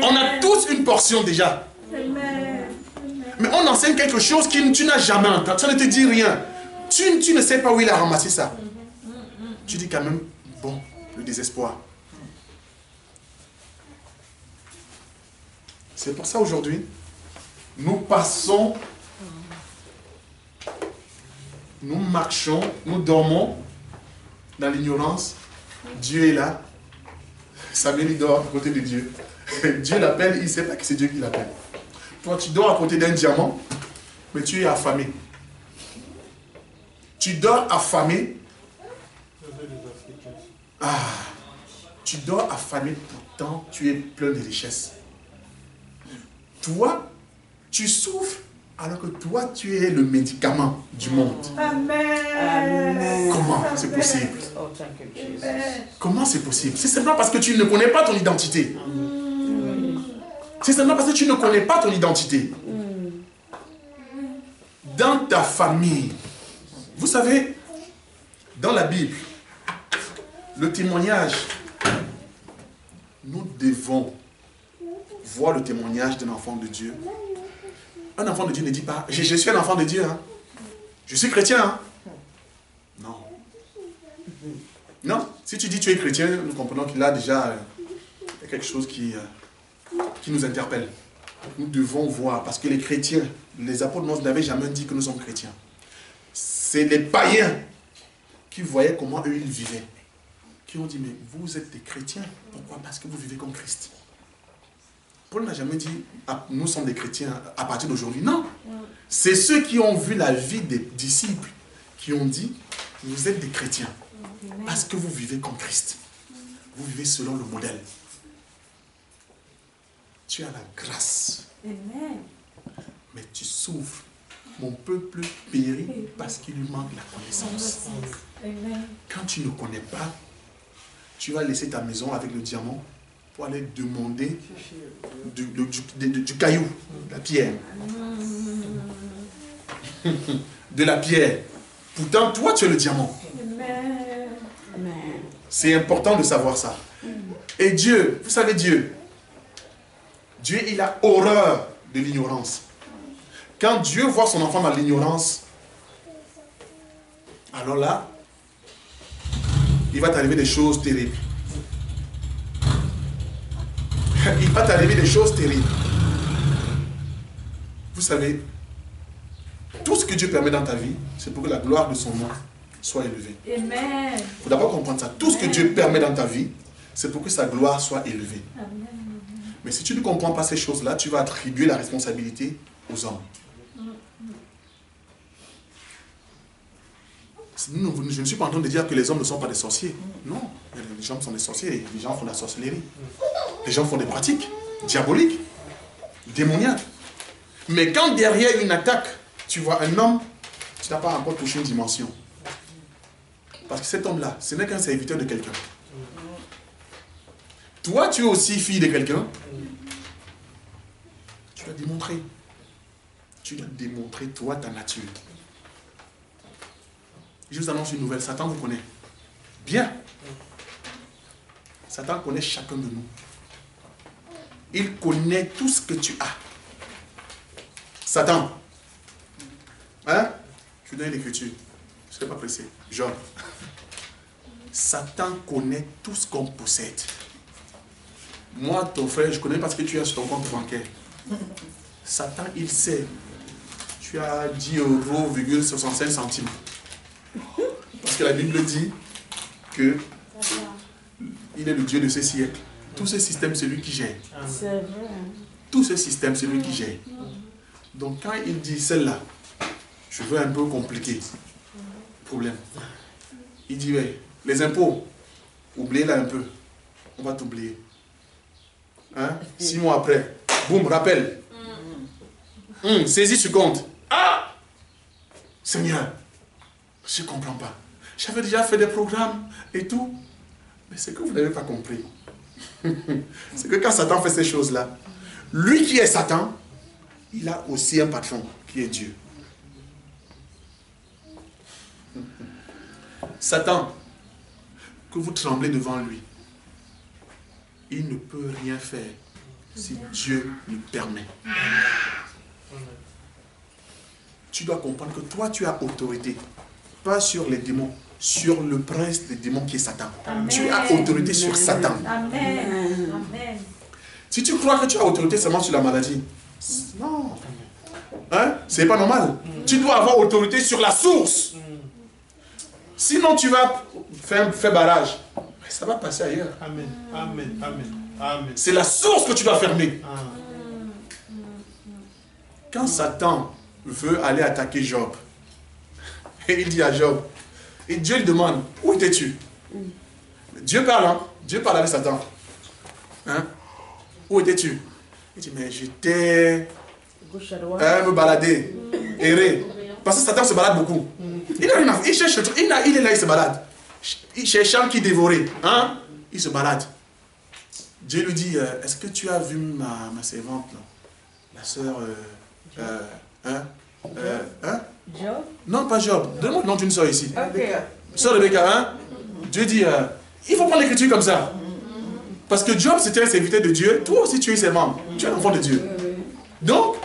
On a tous une portion déjà. Mais on enseigne quelque chose que tu n'as jamais entendu. Ça ne te dit rien. Tu ne sais pas où il a ramassé ça. Tu dis quand même, bon, le désespoir. C'est pour ça aujourd'hui, nous passons, nous marchons, nous dormons dans l'ignorance. Dieu est là. Samuel il dort à côté de Dieu. Dieu l'appelle, il ne sait pas que c'est Dieu qui l'appelle. Toi, tu dors à côté d'un diamant, mais tu es affamé. Tu dors affamé. Ah, tu dors affamé, pourtant tu es plein de richesses. Toi, tu souffres alors que toi, tu es le médicament du monde. Amen. Comment c'est possible? Comment c'est possible? C'est simplement parce que tu ne connais pas ton identité. C'est simplement parce que tu ne connais pas ton identité. Dans ta famille, vous savez, dans la Bible, le témoignage, nous devons voir le témoignage d'un enfant de Dieu. Un enfant de Dieu ne dit pas, je suis un enfant de Dieu, hein. Je suis chrétien. Hein. Non. Non, si tu dis tu es chrétien, nous comprenons qu'il y a déjà quelque chose qui nous interpelle. Nous devons voir, parce que les chrétiens, les apôtres n'avaient jamais dit que nous sommes chrétiens. C'est les païens qui voyaient comment eux ils vivaient. Qui ont dit, mais vous êtes des chrétiens. Pourquoi? Parce que vous vivez comme Christ. Paul n'a jamais dit, ah, nous sommes des chrétiens à partir d'aujourd'hui. Non. C'est ceux qui ont vu la vie des disciples qui ont dit, vous êtes des chrétiens. Parce que vous vivez comme Christ. Vous vivez selon le modèle. Tu as la grâce. Mais tu souffres. Mon peuple périt parce qu'il lui manque la connaissance. Quand tu ne connais pas, tu vas laisser ta maison avec le diamant pour aller demander du caillou, de la pierre. De la pierre. Pourtant, toi, tu es le diamant. C'est important de savoir ça. Et Dieu, vous savez Dieu, il a horreur de l'ignorance. Quand Dieu voit son enfant dans l'ignorance, alors là, il va t'arriver des choses terribles. Il va t'arriver des choses terribles. Vous savez, tout ce que Dieu permet dans ta vie, c'est pour que la gloire de son nom soit élevée. Amen. Il faut d'abord comprendre ça. Tout ce que Dieu permet dans ta vie, c'est pour que sa gloire soit élevée. Amen. Mais si tu ne comprends pas ces choses-là, tu vas attribuer la responsabilité aux hommes. Je ne suis pas en train de dire que les hommes ne sont pas des sorciers. Non, les gens sont des sorciers, les gens font de la sorcellerie. Les gens font des pratiques diaboliques, démoniaques. Mais quand derrière une attaque, tu vois un homme, tu n'as pas encore touché une dimension. Parce que cet homme-là, ce n'est qu'un serviteur de quelqu'un. Toi, tu es aussi fille de quelqu'un. Tu dois démontrer. Tu dois démontrer, toi, ta nature. Je vous annonce une nouvelle. Satan vous connaît. Bien. Satan connaît chacun de nous. Il connaît tout ce que tu as. Satan. Hein? Je vous donne l'écriture. Je ne serai pas pressé. Jean. Satan connaît tout ce qu'on possède. Moi, ton frère, je connais parce que tu as sur ton compte bancaire. Satan, il sait. Tu as 10,65 €. Parce que la Bible dit que il est le Dieu de ce siècle. Tout ce système, c'est lui qui gère. Tout ce système, c'est lui qui gère. Donc quand il dit celle-là, je veux un peu compliquer. Problème. Il dit, ouais, les impôts, oubliez-la un peu. On va t'oublier. Hein? 6 mois après, boum, rappel. Saisis ce compte. Ah! Seigneur, je ne comprends pas. J'avais déjà fait des programmes et tout. Mais c'est que vous n'avez pas compris. C'est que quand Satan fait ces choses-là, lui qui est Satan, il a aussi un patron qui est Dieu. Satan, que vous tremblez devant lui, il ne peut rien faire si Dieu lui permet. Tu dois comprendre que toi, tu as autorité, pas sur les démons, sur le prince des démons qui est Satan. Amen. Tu as autorité sur Satan. Amen. Amen. Si tu crois que tu as autorité seulement sur la maladie, non. Hein? C'est pas normal. Tu dois avoir autorité sur la source. Sinon, tu vas faire barrage. Ça va passer ailleurs. Amen. Amen. Amen. Amen. C'est la source que tu dois fermer. Quand Satan veut aller attaquer Job, et il dit à Job, et Dieu lui demande, où étais-tu? Dieu parle, hein? Dieu parle avec Satan. Hein? Où étais-tu? Il dit, mais j'étais me balader, errer. Parce que Satan se balade beaucoup. Il cherche le truc, il est là, il se balade. Il cherche un qui dévorait. Hein? Il se balade. Dieu lui dit, est-ce que tu as vu ma servante, là? La sœur... Job? Non, pas Job. Donne-moi le nom d'une sœur ici. Okay. Sœur Rebecca, hein? Dieu dit, il faut prendre l'écriture comme ça. Parce que Job, c'était un serviteur de Dieu. Toi aussi, tu es servant. Tu es l'enfant de Dieu. Donc,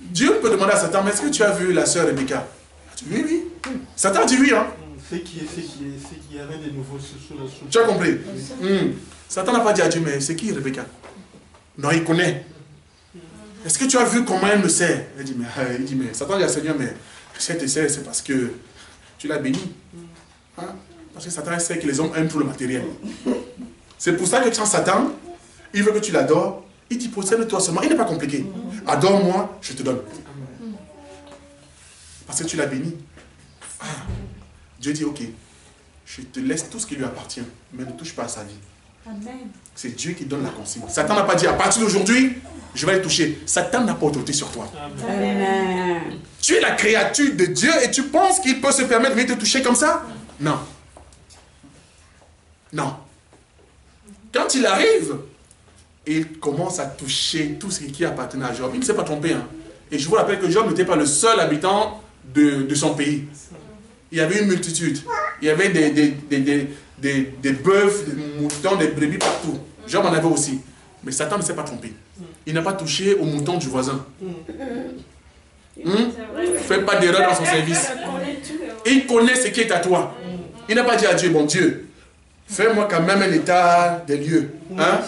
Dieu peut demander à Satan, mais est-ce que tu as vu la sœur Rebecca? Oui, oui. Satan dit oui, hein? C'est qu'il y a rien de nouveau sous la soupe. Tu as compris? Satan n'a pas dit à Dieu, mais c'est qui Rebecca? Non, il connaît. Est-ce que tu as vu comment elle me sert? Il dit, mais Satan dit à Seigneur, mais si elle te sert, c'est parce que tu l'as béni. Hein? Parce que Satan sait que les hommes aiment tout le matériel. C'est pour ça que quand Satan, il veut que tu l'adores, il dit, possède-toi seulement. Il n'est pas compliqué. Adore-moi, je te donne. Parce que tu l'as béni. Dieu dit, ok, je te laisse tout ce qui lui appartient, mais ne touche pas à sa vie. C'est Dieu qui donne la consigne. Satan n'a pas dit, à partir d'aujourd'hui, je vais les toucher. Satan n'a pas autorité sur toi. Amen. Tu es la créature de Dieu et tu penses qu'il peut se permettre de te toucher comme ça? Non. Non. Quand il arrive, il commence à toucher tout ce qui appartenait à Job. Il ne s'est pas trompé. Hein. Et je vous rappelle que Job n'était pas le seul habitant de son pays. Il y avait une multitude. Il y avait des bœufs, des moutons, des brebis partout. Job en avait aussi. Mais Satan ne s'est pas trompé. Il n'a pas touché aux moutons du voisin. Fais pas d'erreur dans son service. Il connaît ce qui est à toi. Il n'a pas dit à Dieu, bon Dieu, fais-moi quand même un état des lieux. Hein?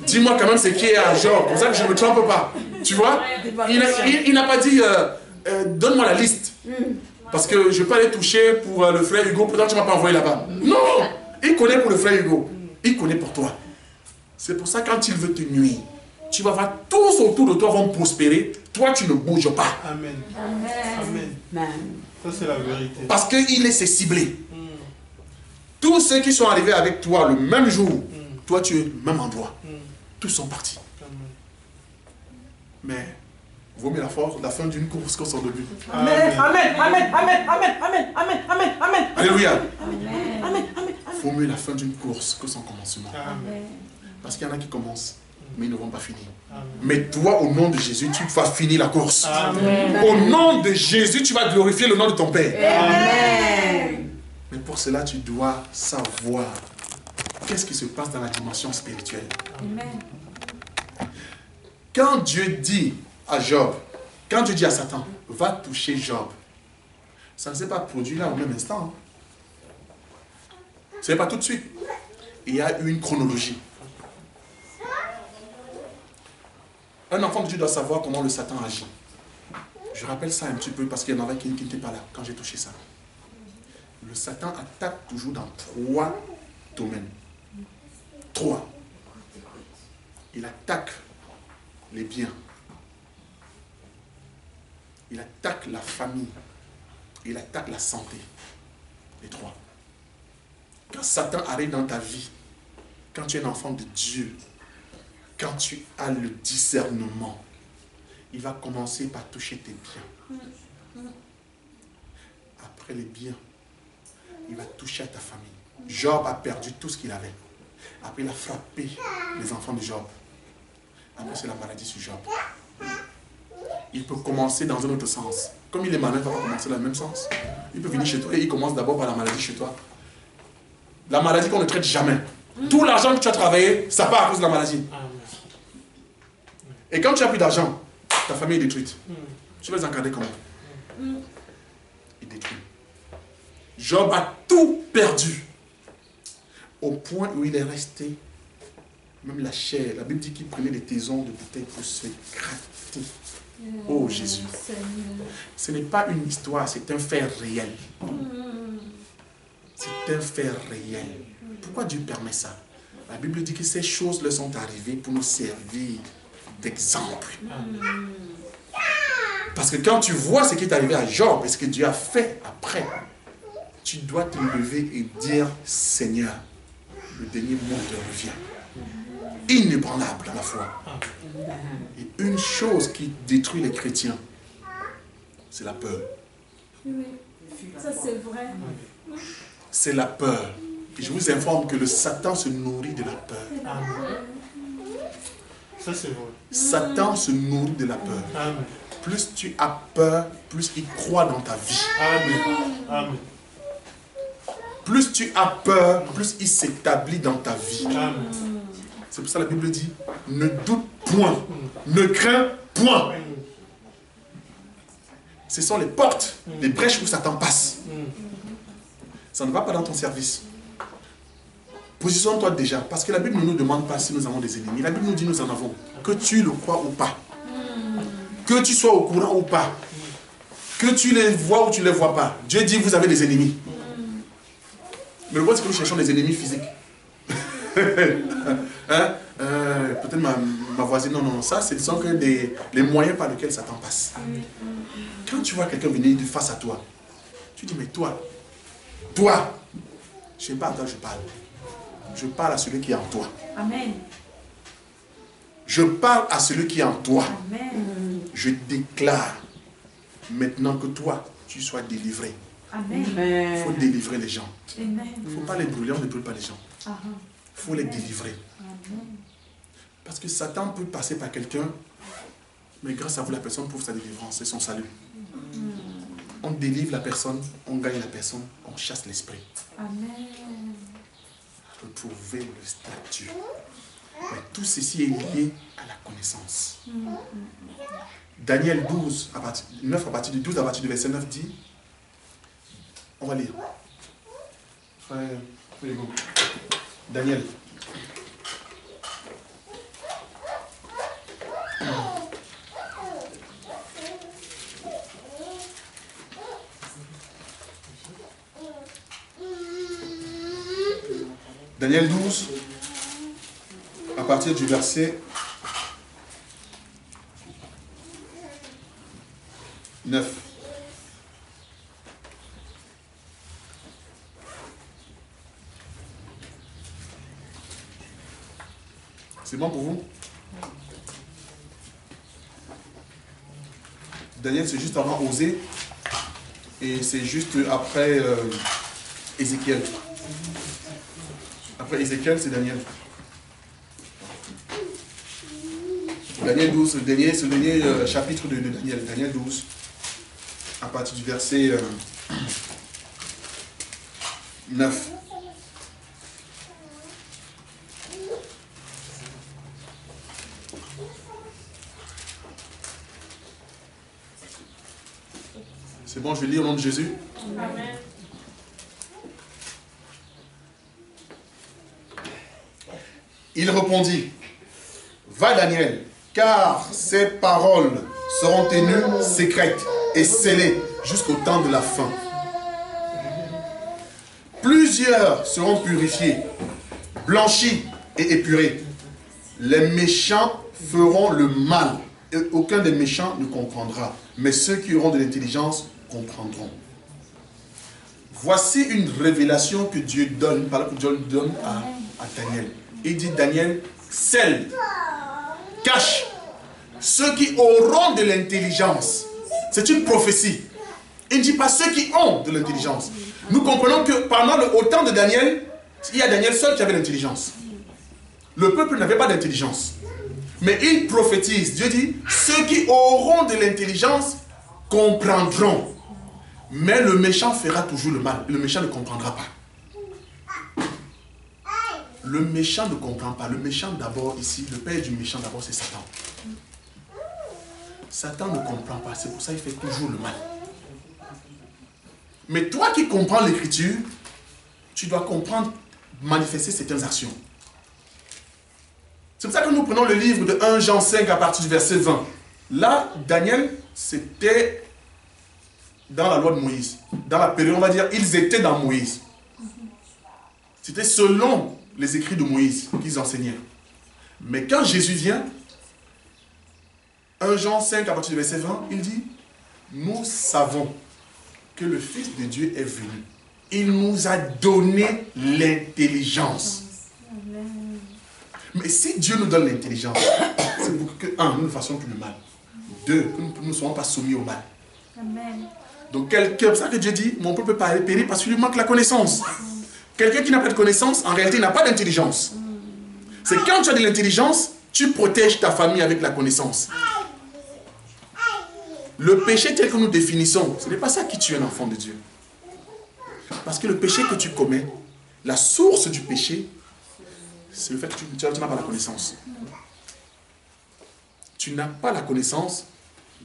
Dis-moi quand même ce qui est à Job. Comme ça que je ne me trompe pas. Tu vois? Il n'a pas dit, donne-moi la liste. Parce que je ne vais pas aller toucher pour le frère Hugo, pourtant tu ne m'as pas envoyé là-bas. Non! Il connaît pour le frère Hugo. Il connaît pour toi. C'est pour ça que quand il veut te nuire, tu vas voir tous autour de toi vont prospérer. Toi, tu ne bouges pas. Amen. Amen. Ça, c'est la vérité. Parce qu'il est ciblé. Tous ceux qui sont arrivés avec toi le même jour, toi, tu es au même endroit. Tous sont partis. Mais vaut mieux la fin d'une course que son début. Amen. Amen. Amen. Amen. Amen. Amen. Amen. Amen. Amen. Alléluia. Amen. Amen. Amen. Vaut mieux la fin d'une course que son commencement. Amen. Parce qu'il y en a qui commencent, mais ils ne vont pas finir. Amen. Mais toi, au nom de Jésus, tu vas finir la course. Amen. Au nom de Jésus, tu vas glorifier le nom de ton Père. Amen. Mais pour cela, tu dois savoir qu'est-ce qui se passe dans la dimension spirituelle. Amen. Quand Dieu dit à Job, quand Dieu dit à Satan, va toucher Job, ça ne s'est pas produit là au même instant. Ce n'est pas tout de suite. Il y a eu une chronologie. Un enfant de Dieu doit savoir comment le Satan agit. Je rappelle ça un petit peu parce qu'il y en avait qui n'étaient pas là quand j'ai touché ça. Le Satan attaque toujours dans 3 domaines. 3. Il attaque les biens. Il attaque la famille. Il attaque la santé. Les 3. Quand Satan arrive dans ta vie, quand tu es un enfant de Dieu, quand tu as le discernement, il va commencer par toucher tes biens. Après les biens, il va toucher à ta famille. Job a perdu tout ce qu'il avait. Après, il a frappé les enfants de Job. Après, c'est la maladie sur Job. il peut commencer dans un autre sens. Comme il est malin, il ne va pas commencer dans le même sens. Il peut venir chez toi et il commence d'abord par la maladie chez toi. La maladie qu'on ne traite jamais. Tout l'argent que tu as travaillé, ça part à cause de la maladie. Et quand tu n'as plus d'argent, ta famille est détruite. Tu vas les encadrer comment? Il détruit. Job a tout perdu. Au point où il est resté, même la chair, la Bible dit qu'il prenait des taisons de bouteilles pour se gratter. Oh Jésus. Ce n'est pas une histoire, c'est un fait réel. C'est un fait réel. Pourquoi Dieu permet ça? La Bible dit que ces choses leur sont arrivées pour nous servir d'exemple. Parce que quand tu vois ce qui est arrivé à Job et ce que Dieu a fait après, tu dois te lever et dire, Seigneur, le dernier mot te revient. Inébranlable dans la foi. Et une chose qui détruit les chrétiens, c'est la peur. Oui, ça c'est vrai. C'est la peur. Et je vous informe que le Satan se nourrit de la peur. Ça c'est vrai. Satan se nourrit de la peur. Amen. Plus tu as peur, plus il croit dans ta vie. Amen. Amen. Plus tu as peur, plus il s'établit dans ta vie. Amen. C'est pour ça que la Bible dit, ne doute point, ne crains point. Ce sont les portes, les brèches où Satan passe. Ça ne va pas dans ton service. Positionne-toi déjà, parce que la Bible ne nous demande pas si nous avons des ennemis. La Bible nous dit nous en avons, que tu le crois ou pas. Que tu sois au courant ou pas. Que tu les vois ou tu ne les vois pas. Dieu dit vous avez des ennemis. Mais le problème c'est que nous cherchons des ennemis physiques. Hein? Peut-être ma voisine, non, ça ce sont que les moyens par lesquels Satan passe. Quand tu vois quelqu'un venir face à toi, tu dis mais toi, je ne sais pas à toi je parle. Je parle à celui qui est en toi. Amen. Je parle à celui qui est en toi. Amen. Je déclare maintenant que toi, tu sois délivré. Amen. Il faut délivrer les gens. Amen. Il ne faut pas les brûler, on ne brûle pas les gens. Il Amen. faut les délivrer. Parce que Satan peut passer par quelqu'un, mais grâce à vous, la personne trouve sa délivrance, c'est son salut. On délivre la personne, on gagne la personne, on chasse l'esprit. Amen. Retrouver le statut. Mais tout ceci est lié à la connaissance. Daniel 12, 9 à partir du 12 à partir du verset 9 dit, on va lire. Frère, Daniel. Daniel 12, à partir du verset 9. C'est bon pour vous? Daniel, c'est juste avant Osée et c'est juste après Ézéchiel. Après Ézéchiel, c'est Daniel. Daniel 12, c'est le dernier chapitre de Daniel. Daniel 12, à partir du verset 9. C'est bon, je vais lire au nom de Jésus. Amen. Il répondit, va Daniel, car ces paroles seront tenues secrètes et scellées jusqu'au temps de la fin. Plusieurs seront purifiés, blanchis et épurés. Les méchants feront le mal et aucun des méchants ne comprendra. Mais ceux qui auront de l'intelligence comprendront. Voici une révélation que Dieu donne, à Daniel. Il dit, Daniel, scelle, cache ceux qui auront de l'intelligence. C'est une prophétie. Il ne dit pas ceux qui ont de l'intelligence. Nous comprenons que pendant au temps de Daniel, il y a Daniel seul qui avait l'intelligence. Le peuple n'avait pas d'intelligence. Mais il prophétise. Dieu dit, ceux qui auront de l'intelligence comprendront. Mais le méchant fera toujours le mal. Le méchant ne comprendra pas. Le méchant ne comprend pas. Le méchant d'abord ici, le père du méchant d'abord c'est Satan. Satan ne comprend pas. C'est pour ça qu'il fait toujours le mal. Mais toi qui comprends l'écriture, tu dois comprendre, manifester certaines actions. C'est pour ça que nous prenons le livre de 1 Jean 5 à partir du verset 20. Là, Daniel, c'était dans la loi de Moïse. Dans la période, on va dire, ils étaient dans Moïse. C'était selon les écrits de Moïse qu'ils enseignaient. Mais quand Jésus vient, 1 Jean 5 à partir du verset 20, il dit, nous savons que le Fils de Dieu est venu. Il nous a donné l'intelligence. Mais si Dieu nous donne l'intelligence, c'est pour que, un, nous ne fassions plus le mal. Deux, que nous ne soyons pas soumis au mal. Amen. Donc, c'est pour ça que Dieu dit, mon peuple peut périr parce qu'il lui manque la connaissance. Quelqu'un qui n'a pas de connaissance, en réalité, n'a pas d'intelligence. C'est quand tu as de l'intelligence, tu protèges ta famille avec la connaissance. Le péché tel que nous définissons, ce n'est pas ça qui tue un enfant de Dieu. Parce que le péché que tu commets, la source du péché, c'est le fait que tu n'as pas la connaissance. Tu n'as pas la connaissance,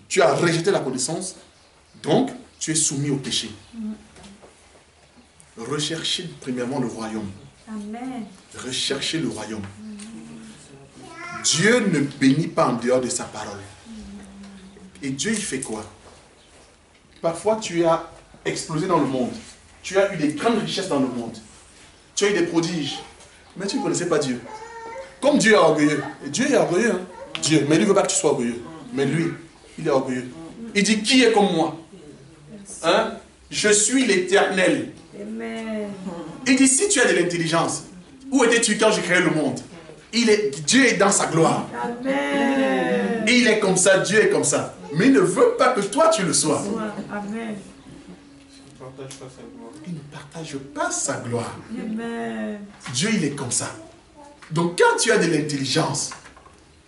tu as rejeté la connaissance, donc tu es soumis au péché. Recherchez premièrement le royaume. Amen. Recherchez le royaume. Dieu ne bénit pas en dehors de sa parole. Et Dieu, il fait quoi? Parfois, tu as explosé dans le monde. Tu as eu des grandes richesses dans le monde. Tu as eu des prodiges. Mais tu ne connaissais pas Dieu. Comme Dieu est orgueilleux. Et Dieu est orgueilleux. Hein? Dieu. Mais lui ne veut pas que tu sois orgueilleux. Mais lui, il est orgueilleux. Il dit, qui est comme moi? Hein? Je suis l'Éternel. Il dit, si tu as de l'intelligence, où étais-tu quand j'ai créé le monde? Dieu est dans sa gloire. Amen. Il est comme ça, Dieu est comme ça. Mais il ne veut pas que toi tu le sois. Amen. Il ne partage pas sa gloire. Amen. Dieu, il est comme ça. Donc quand tu as de l'intelligence,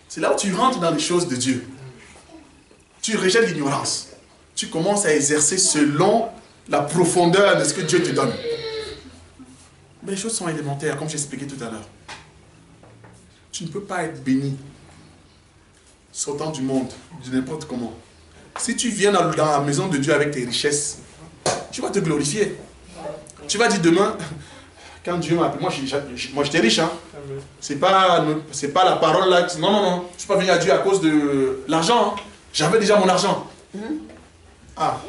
c'est là où tu rentres dans les choses de Dieu. Tu rejettes l'ignorance. Tu commences à exercer selon la profondeur de ce que Dieu te donne. Mais les choses sont élémentaires, comme j'ai expliqué tout à l'heure. Tu ne peux pas être béni sortant du monde, de n'importe comment. Si tu viens dans la maison de Dieu avec tes richesses, tu vas te glorifier. Tu vas dire demain, quand Dieu m'a appelé, moi j'étais riche, hein. C'est pas la parole là. Non, non, non. Je ne suis pas venu à Dieu à cause de l'argent. Hein. J'avais déjà mon argent. Ah.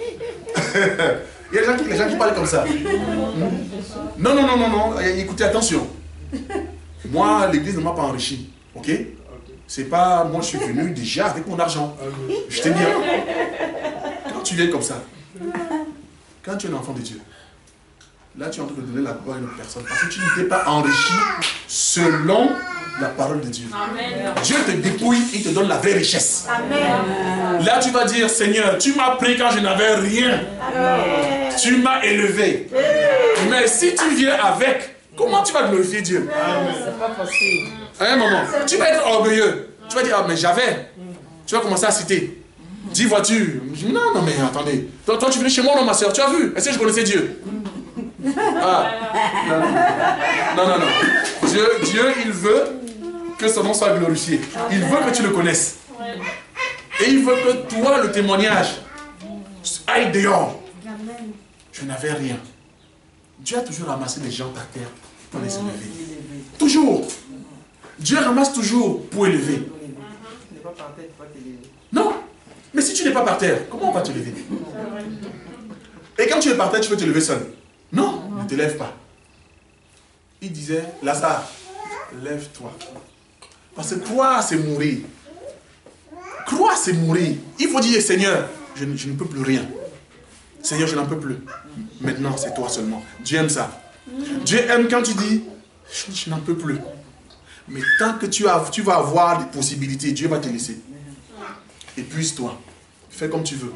Il y a des gens qui parlent comme ça. Non, non, non, non, non. Écoutez, attention. Moi, l'église ne m'a pas enrichi. Ok? C'est pas, moi je suis venu déjà avec mon argent. Je t'ai dit, quand tu viens comme ça, quand tu es un enfant de Dieu, là tu es en train de donner la gloire à une autre personne parce que tu ne t'es pas enrichi selon la parole de Dieu. Amen. Dieu te dépouille, il te donne la vraie richesse. Amen. Là tu vas dire, Seigneur, tu m'as pris quand je n'avais rien. Amen. Tu m'as élevé. Amen. Mais si tu viens avec, comment tu vas glorifier Dieu? C'est pas facile. À un moment, tu vas être orgueilleux. Tu vas dire, ah mais j'avais. Tu vas commencer à citer. 10 voitures. Non, non mais attendez. Toi tu venais chez moi, non ma soeur, tu as vu? Est-ce que je connaissais Dieu? Ah. Non, non, non. Dieu, il veut que son nom soit glorifié. Il veut que tu le connaisses. Et il veut que toi, le témoignage, aille dehors. Je n'avais rien. Dieu a toujours ramassé les gens par terre pour les élever. Toujours. Dieu ramasse toujours pour élever. Non. Mais si tu n'es pas par terre, comment on va te lever? Et quand tu es par terre, tu veux te lever seul? Non, ne te lève pas. Il disait, Lazare, lève-toi. Parce que croire, c'est mourir. Croire, c'est mourir. Il faut dire, Seigneur, je ne peux plus rien. Seigneur, je n'en peux plus. Maintenant, c'est toi seulement. Dieu aime ça. Dieu aime quand tu dis, je n'en peux plus. Mais tant que tu vas avoir des possibilités, Dieu va te laisser. Épuise-toi. Fais comme tu veux.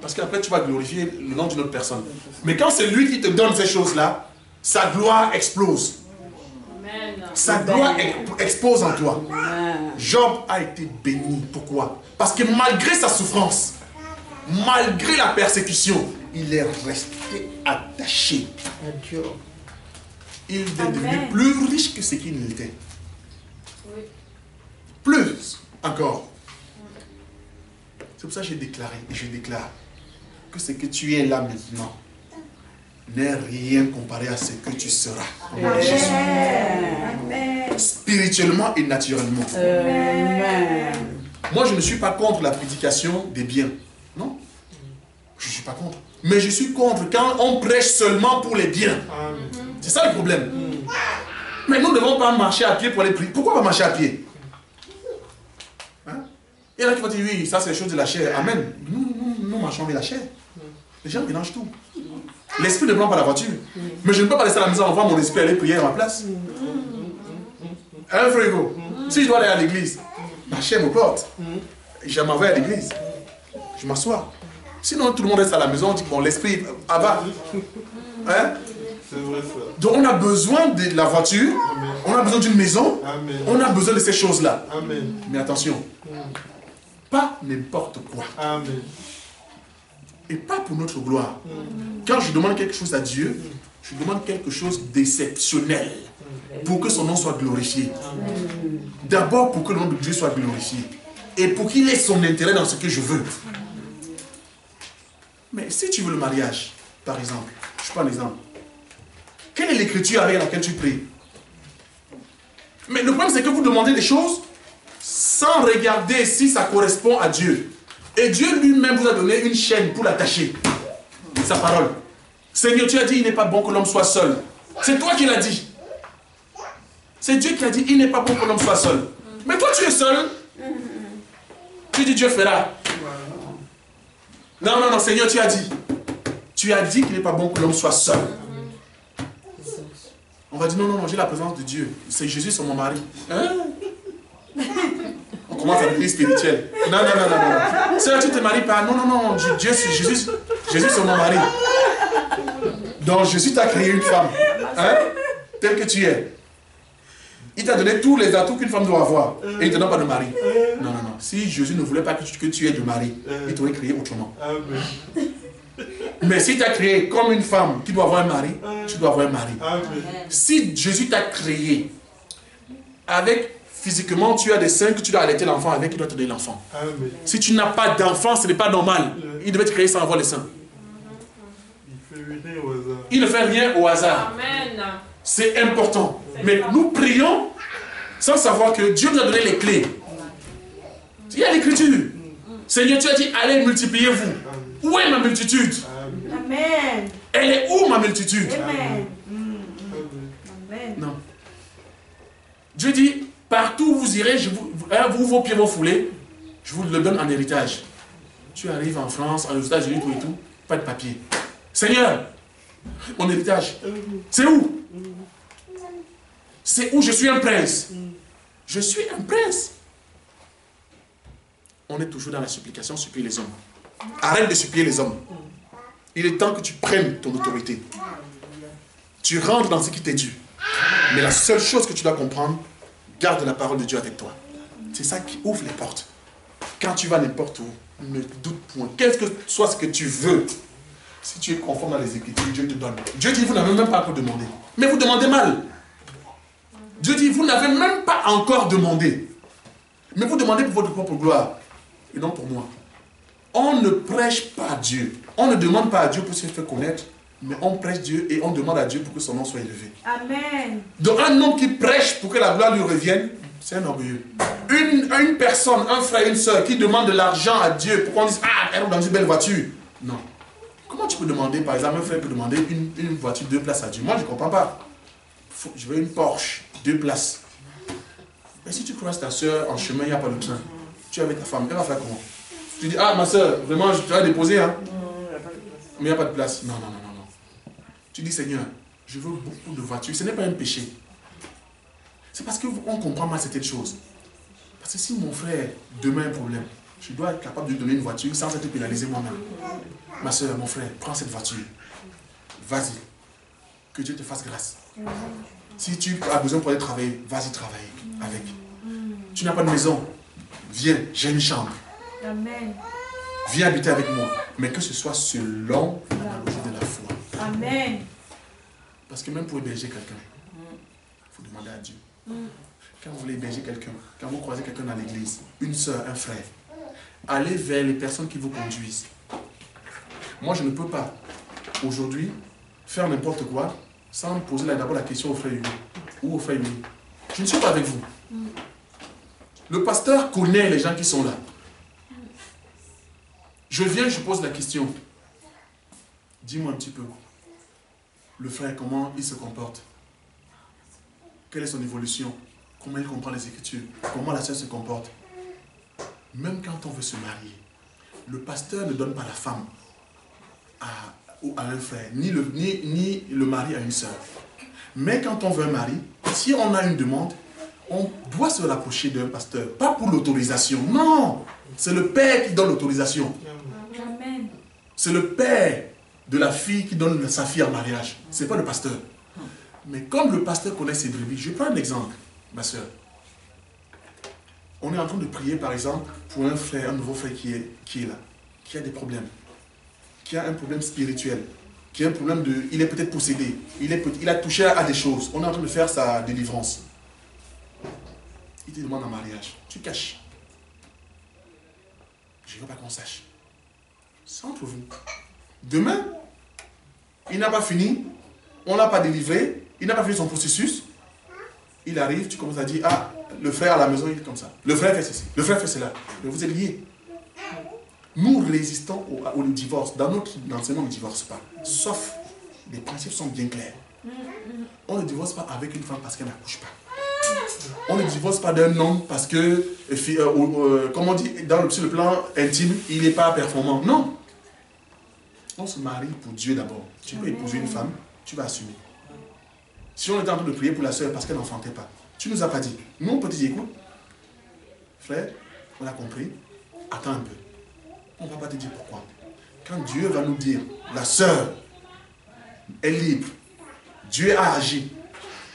Parce qu'après, tu vas glorifier le nom d'une autre personne. Mais quand c'est lui qui te donne ces choses-là, sa gloire explose. Amen. Sa gloire expose en toi. Job a été béni. Pourquoi? Parce que malgré sa souffrance, malgré la persécution, il est resté attaché à Dieu. Il est devenu plus riche que ce qu'il n'était. Plus encore. C'est pour ça que j'ai déclaré et je déclare que ce que tu es là maintenant n'est rien comparé à ce que tu seras. Amen. Spirituellement et naturellement. Amen. Moi, je ne suis pas contre la prédication des biens. Non. Je ne suis pas contre. Mais je suis contre quand on prêche seulement pour les biens. C'est ça le problème. Mais nous ne devons pas marcher à pied pour aller prier. Pourquoi pas marcher à pied? Hein? Il y en a qui vont dire, oui, ça c'est les choses de la chair. Amen. Nous marchons avec la chair. Les gens mélangent tout. L'esprit ne prend pas la voiture. Mais je ne peux pas laisser à la maison, envoyer mon esprit aller prier à ma place. Un frigo. Si je dois aller à l'église, ma chair me porte. Je m'en vais à l'église. Je m'assois. Sinon, tout le monde reste à la maison, on dit, bon, l'esprit, va. Hein? C'est vrai ça. Donc, on a besoin de la voiture, on a besoin d'une maison, on a besoin de ces choses-là. Mais attention, pas n'importe quoi. Amen. Et pas pour notre gloire. Quand je demande quelque chose à Dieu, je demande quelque chose d'exceptionnel pour que son nom soit glorifié. D'abord pour que le nom de Dieu soit glorifié. Et pour qu'il ait son intérêt dans ce que je veux. Mais si tu veux le mariage, par exemple, je prends un exemple. Quelle est l'écriture avec laquelle tu pries? Mais le problème c'est que vous demandez des choses sans regarder si ça correspond à Dieu. Et Dieu lui-même vous a donné une chaîne pour l'attacher. Sa parole. Seigneur, tu as dit, il n'est pas bon que l'homme soit seul. C'est toi qui l'as dit. C'est Dieu qui a dit, il n'est pas bon que l'homme soit seul. Mais toi, tu es seul. Tu dis, Dieu fera. Non, Seigneur, tu as dit. Tu as dit qu'il n'est pas bon que l'homme soit seul. On va dire, non, j'ai la présence de Dieu. C'est Jésus, c'est mon mari. Hein? On commence à devenir spirituel. Non. Seigneur, tu te maries pas. Non, Dieu, c'est Jésus. Jésus, c'est mon mari. Donc, Jésus t'a créé une femme. Hein? Telle que tu es. Il t'a donné tous les atouts qu'une femme doit avoir. Et il ne te donne pas de mari. Non. Si Jésus ne voulait pas que tu aies de mari, il t'aurait créé autrement. Mais si tu as créé comme une femme qui doit avoir un mari, tu dois avoir un mari. Si Jésus t'a créé avec physiquement, tu as des seins que tu dois allaiter l'enfant avec, il doit te donner l'enfant. Si tu n'as pas d'enfant, ce n'est pas normal. Il devait te créer sans avoir les seins. Il ne fait rien au hasard. C'est important. Mais nous prions sans savoir que Dieu nous a donné les clés. Il y a l'écriture. Seigneur, tu as dit, allez, multipliez-vous. Où est ma multitude? Amen. Elle est où ma multitude? Amen. Non. Dieu dit, partout où vous irez, vos pieds vont fouler, je vous le donne en héritage. Tu arrives en France, aux États-Unis, tout et tout, pas de papier. Seigneur, mon héritage, c'est où? C'est où je suis un prince. Je suis un prince. On est toujours dans la supplication, supplie les hommes. Arrête de supplier les hommes. Il est temps que tu prennes ton autorité. Tu rentres dans ce qui t'est dû. Mais la seule chose que tu dois comprendre, garde la parole de Dieu avec toi. C'est ça qui ouvre les portes. Quand tu vas n'importe où, ne doute point. Quel que soit ce que tu veux, si tu es conforme dans les Écritures, Dieu te donne. Dieu dit, vous n'avez même pas encore demandé. Mais vous demandez mal. Dieu dit, vous n'avez même pas encore demandé. Mais vous demandez pour votre propre gloire. Et non pour moi. On ne prêche pas Dieu. On ne demande pas à Dieu pour se faire connaître. Mais on prêche Dieu et on demande à Dieu pour que son nom soit élevé. Amen. Donc un homme qui prêche pour que la gloire lui revienne, c'est un orgueilleux. Une personne, un frère, une soeur qui demande de l'argent à Dieu pour qu'on dise, ah, elle est dans une belle voiture. Non. Comment tu peux demander, par exemple, un frère peut demander une voiture 2 places à Dieu? Moi, je ne comprends pas. Je veux une Porsche 2 places. Mais si tu croises ta soeur en chemin, il n'y a pas de train. Tu es avec ta femme, elle va faire comment? Tu dis, ah, ma soeur, vraiment, je te vais déposer, hein? Mais il n'y a pas de place. Non. Tu dis, Seigneur, je veux beaucoup de voitures. Ce n'est pas un péché. C'est parce qu'on comprend mal certaines choses. Parce que si mon frère demain a un problème, je dois être capable de lui donner une voiture sans être pénalisé moi-même. Ma soeur, mon frère, prends cette voiture. Vas-y. que Dieu te fasse grâce. Si tu as besoin pour aller travailler, vas-y travailler avec. Tu n'as pas de maison, viens, j'ai une chambre. Amen. Viens habiter avec moi. Mais que ce soit selon l'analogie de la foi. Amen. Parce que même pour héberger quelqu'un, il faut demander à Dieu. Quand vous voulez héberger quelqu'un, quand vous croisez quelqu'un dans l'église, une soeur, un frère, allez vers les personnes qui vous conduisent. Moi, je ne peux pas, aujourd'hui, faire n'importe quoi sans me poser d'abord la question au frère Hugo ou au frère Hugo. Je ne suis pas avec vous. Le pasteur connaît les gens qui sont là. Je viens, je pose la question. Dis-moi un petit peu. Le frère, comment il se comporte? Quelle est son évolution? Comment il comprend les Écritures? Comment la sœur se comporte? Même quand on veut se marier, le pasteur ne donne pas la femme à un frère, ni le mari à une sœur. Mais quand on veut un mari, si on a une demande, on doit se rapprocher d'un pasteur. Pas pour l'autorisation, non! C'est le père qui donne l'autorisation. C'est le père de la fille qui donne sa fille en mariage. Ce n'est pas le pasteur. Mais comme le pasteur connaît ses brebis, je prends un exemple, ma soeur. On est en train de prier, par exemple, pour un frère, un nouveau frère qui est là, qui a des problèmes, qui a un problème spirituel, qui a un problème de... Il est peut-être possédé, il a touché à des choses. On est en train de faire sa délivrance. Il te demande un mariage. Tu caches. Je ne veux pas qu'on sache. C'est entre vous. Demain, il n'a pas fini, on n'a pas délivré, il n'a pas fini son processus. Il arrive, tu commences à dire, ah, le frère à la maison, il est comme ça. Le frère fait ceci, le frère fait cela. Mais vous êtes liés. Nous résistons au divorce. Dans notre enseignement, on ne divorce pas. Sauf, les principes sont bien clairs. On ne divorce pas avec une femme parce qu'elle n'accouche pas. On ne divorce pas d'un homme parce que, comme on dit, sur le plan intime, il n'est pas performant. Non. On se marie pour Dieu d'abord. Tu peux épouser une femme, tu vas assumer. Si on est en train de prier pour la sœur parce qu'elle n'enfantait pas, tu ne nous as pas dit. Nous, on peut te dire, écoute, frère, on a compris, attends un peu. On ne va pas te dire pourquoi. Quand Dieu va nous dire, la sœur est libre, Dieu a agi,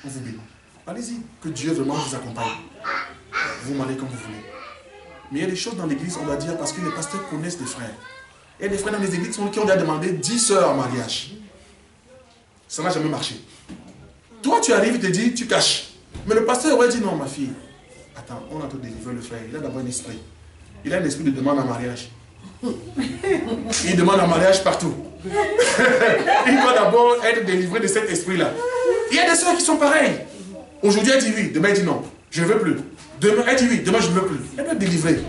on vous bénit. Allez-y, que Dieu vraiment vous accompagne. Vous mariez comme vous voulez. Mais il y a des choses dans l'église, on va dire, parce que les pasteurs connaissent des frères. Il y a des frères dans les églises qui ont déjà demandé 10 sœurs en mariage. Ça n'a jamais marché. Toi, tu arrives et te dis, tu caches. Mais le pasteur aurait dit, non, ma fille, attends, on a tout délivré le frère. Il a d'abord un esprit. Il a un esprit de demande en mariage. Il demande en mariage partout. Il doit d'abord être délivré de cet esprit-là. Il y a des sœurs qui sont pareilles. Aujourd'hui, elle dit oui, demain, elle dit non. Je ne veux plus. Demain, elle dit oui, demain, je ne veux plus. Elle doit être délivrée.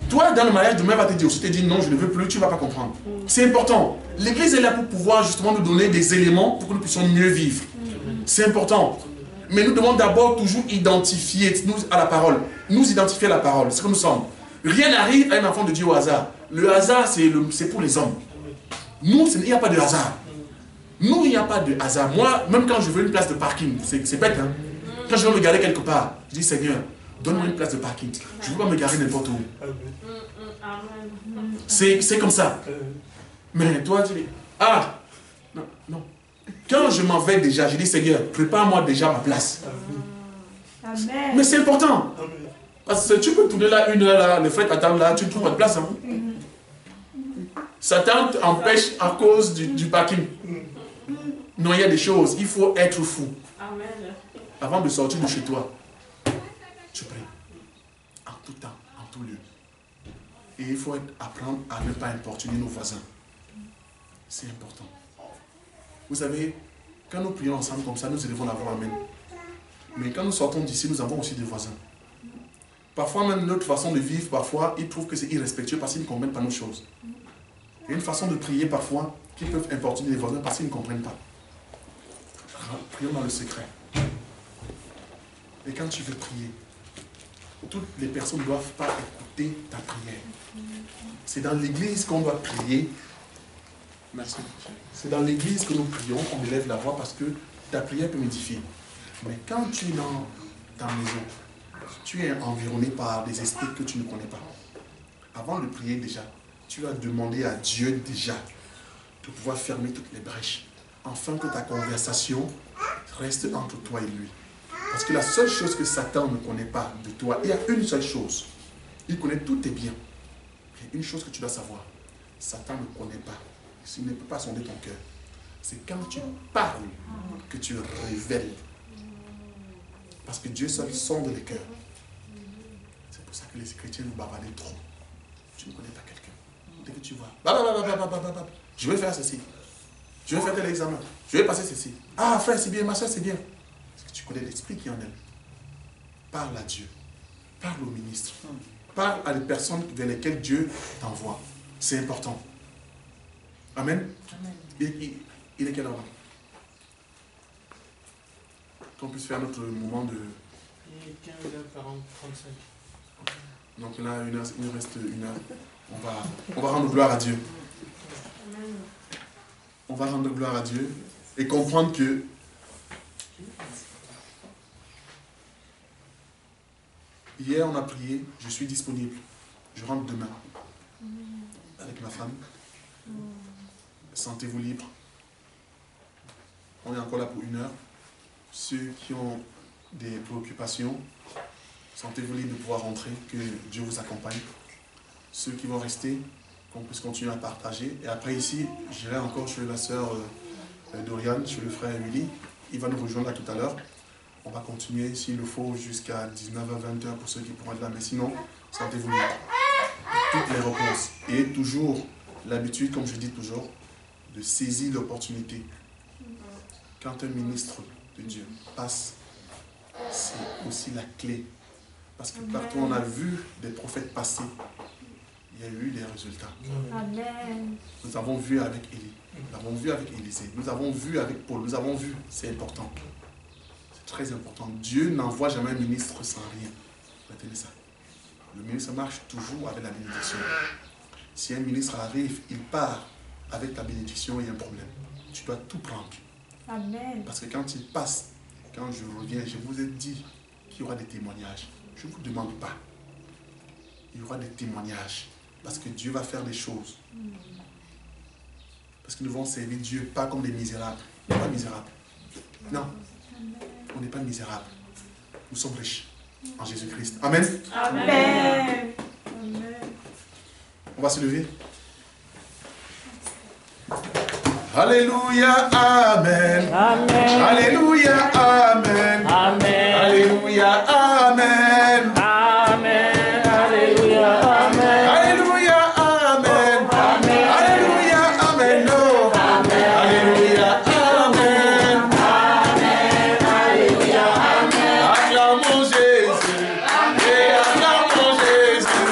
Toi, dans le mariage, demain, elle va te dire, si tu te dis non, je ne veux plus, tu ne vas pas comprendre. C'est important. L'église est là pour pouvoir justement nous donner des éléments pour que nous puissions mieux vivre. C'est important. Mais nous devons d'abord toujours identifier nous à la parole. Nous identifier à la parole, ce que nous sommes. Rien n'arrive à un enfant de Dieu au hasard. Le hasard, c'est pour les hommes. Nous, il n'y a pas de hasard. Nous, il n'y a pas de hasard. Moi, même quand je veux une place de parking, c'est bête, hein. Quand je veux me garer quelque part, je dis, Seigneur, donne-moi une place de parking. Je ne veux pas me garer n'importe où. C'est comme ça. Mais toi, tu dis, ah, non, non. Quand je m'en vais déjà, je dis, Seigneur, prépare-moi déjà ma place. Amen. Mais c'est important. Parce que tu peux tourner là, une heure là, les frères t'attendent là, tu ne trouves pas de place. Hein. Satan t'empêche à cause du parking. Non, il y a des choses, il faut être fou. Amen. Avant de sortir de chez toi, tu pries. En tout temps, en tout lieu. Et il faut apprendre à ne pas importuner nos voisins. C'est important. Vous savez, quand nous prions ensemble comme ça, nous élevons la voix Amen. Mais quand nous sortons d'ici, nous avons aussi des voisins. Parfois même notre façon de vivre, parfois, ils trouvent que c'est irrespectueux parce qu'ils ne comprennent pas nos choses. Il y a une façon de prier parfois qui peuvent importuner les voisins parce qu'ils ne comprennent pas. Prions dans le secret. Et quand tu veux prier, toutes les personnes ne doivent pas écouter ta prière. C'est dans l'église qu'on doit prier. Merci. C'est dans l'église que nous prions, qu'on élève la voix parce que ta prière peut m'édifier. Mais quand tu es dans ta maison, tu es environné par des esprits que tu ne connais pas. Avant de prier déjà, tu vas demander à Dieu déjà de pouvoir fermer toutes les brèches. afin que ta conversation reste entre toi et lui. Parce que la seule chose que Satan ne connaît pas de toi, il y a une seule chose. Il connaît tous tes biens. Il y a une chose que tu dois savoir. Satan ne connaît pas. Il ne peut pas sonder ton cœur. C'est quand tu parles que tu révèles. Parce que Dieu seul sonde les cœurs. C'est pour ça que les chrétiens nous bavardent trop. Tu ne connais pas quelqu'un. Dès que tu vois, je vais faire ceci. Je vais faire tel examen. Je vais passer ceci. Ah frère, c'est bien, ma soeur, c'est bien. Parce que tu connais l'esprit qui est en elle. Parle à Dieu. Parle au ministre. Parle à les personnes vers lesquelles Dieu t'envoie. C'est important. Amen. Amen. Il est quelle heure? Qu'on puisse faire notre moment de... Il est 15h35. Donc là, il nous reste une heure. On va rendre gloire à Dieu. On va rendre gloire à Dieu et comprendre que hier on a prié, je suis disponible. Je rentre demain avec ma femme. Sentez-vous libre. On est encore là pour une heure. Ceux qui ont des préoccupations, sentez-vous libre de pouvoir rentrer, que Dieu vous accompagne. Ceux qui vont rester, qu'on puisse continuer à partager. Et après ici, j'irai encore chez la sœur Dorian, chez le frère Willy. Il va nous rejoindre là tout à l'heure. On va continuer, s'il le faut, jusqu'à 19h, 20h pour ceux qui pourront être là. Mais sinon, sentez-vous libre. Toutes les réponses. Et toujours l'habitude, comme je dis toujours, de saisir l'opportunité. Quand un ministre de Dieu passe, c'est aussi la clé. Parce que partout on a vu des prophètes passer, il y a eu des résultats. Amen. Nous avons vu avec Élie, nous avons vu avec Élisée, nous avons vu avec Paul, nous avons vu, c'est important. C'est très important. Dieu n'envoie jamais un ministre sans rien. Retenez ça. Le ministre marche toujours avec la bénédiction. Si un ministre arrive, il part avec la bénédiction, il y a un problème. Tu dois tout prendre. Amen. Parce que quand il passe, quand je reviens, je vous ai dit qu'il y aura des témoignages. Je ne vous demande pas. Il y aura des témoignages. Parce que Dieu va faire des choses. Parce que nous devons servir Dieu pas comme des misérables. On n'est pas misérables. Non. On n'est pas misérables. Nous sommes riches en Jésus-Christ. Amen. Amen. On va se lever. Alléluia, Amen. Amen. Alléluia, Amen. Amen. Alléluia, Amen. Amen. Alléluia. Amen. Alléluia, Amen. Amen. Alléluia, Amen. Oh. Alléluia, Amen. Amen. Alléluia. Amen. Acclamons Jésus. Et acclamons Jésus.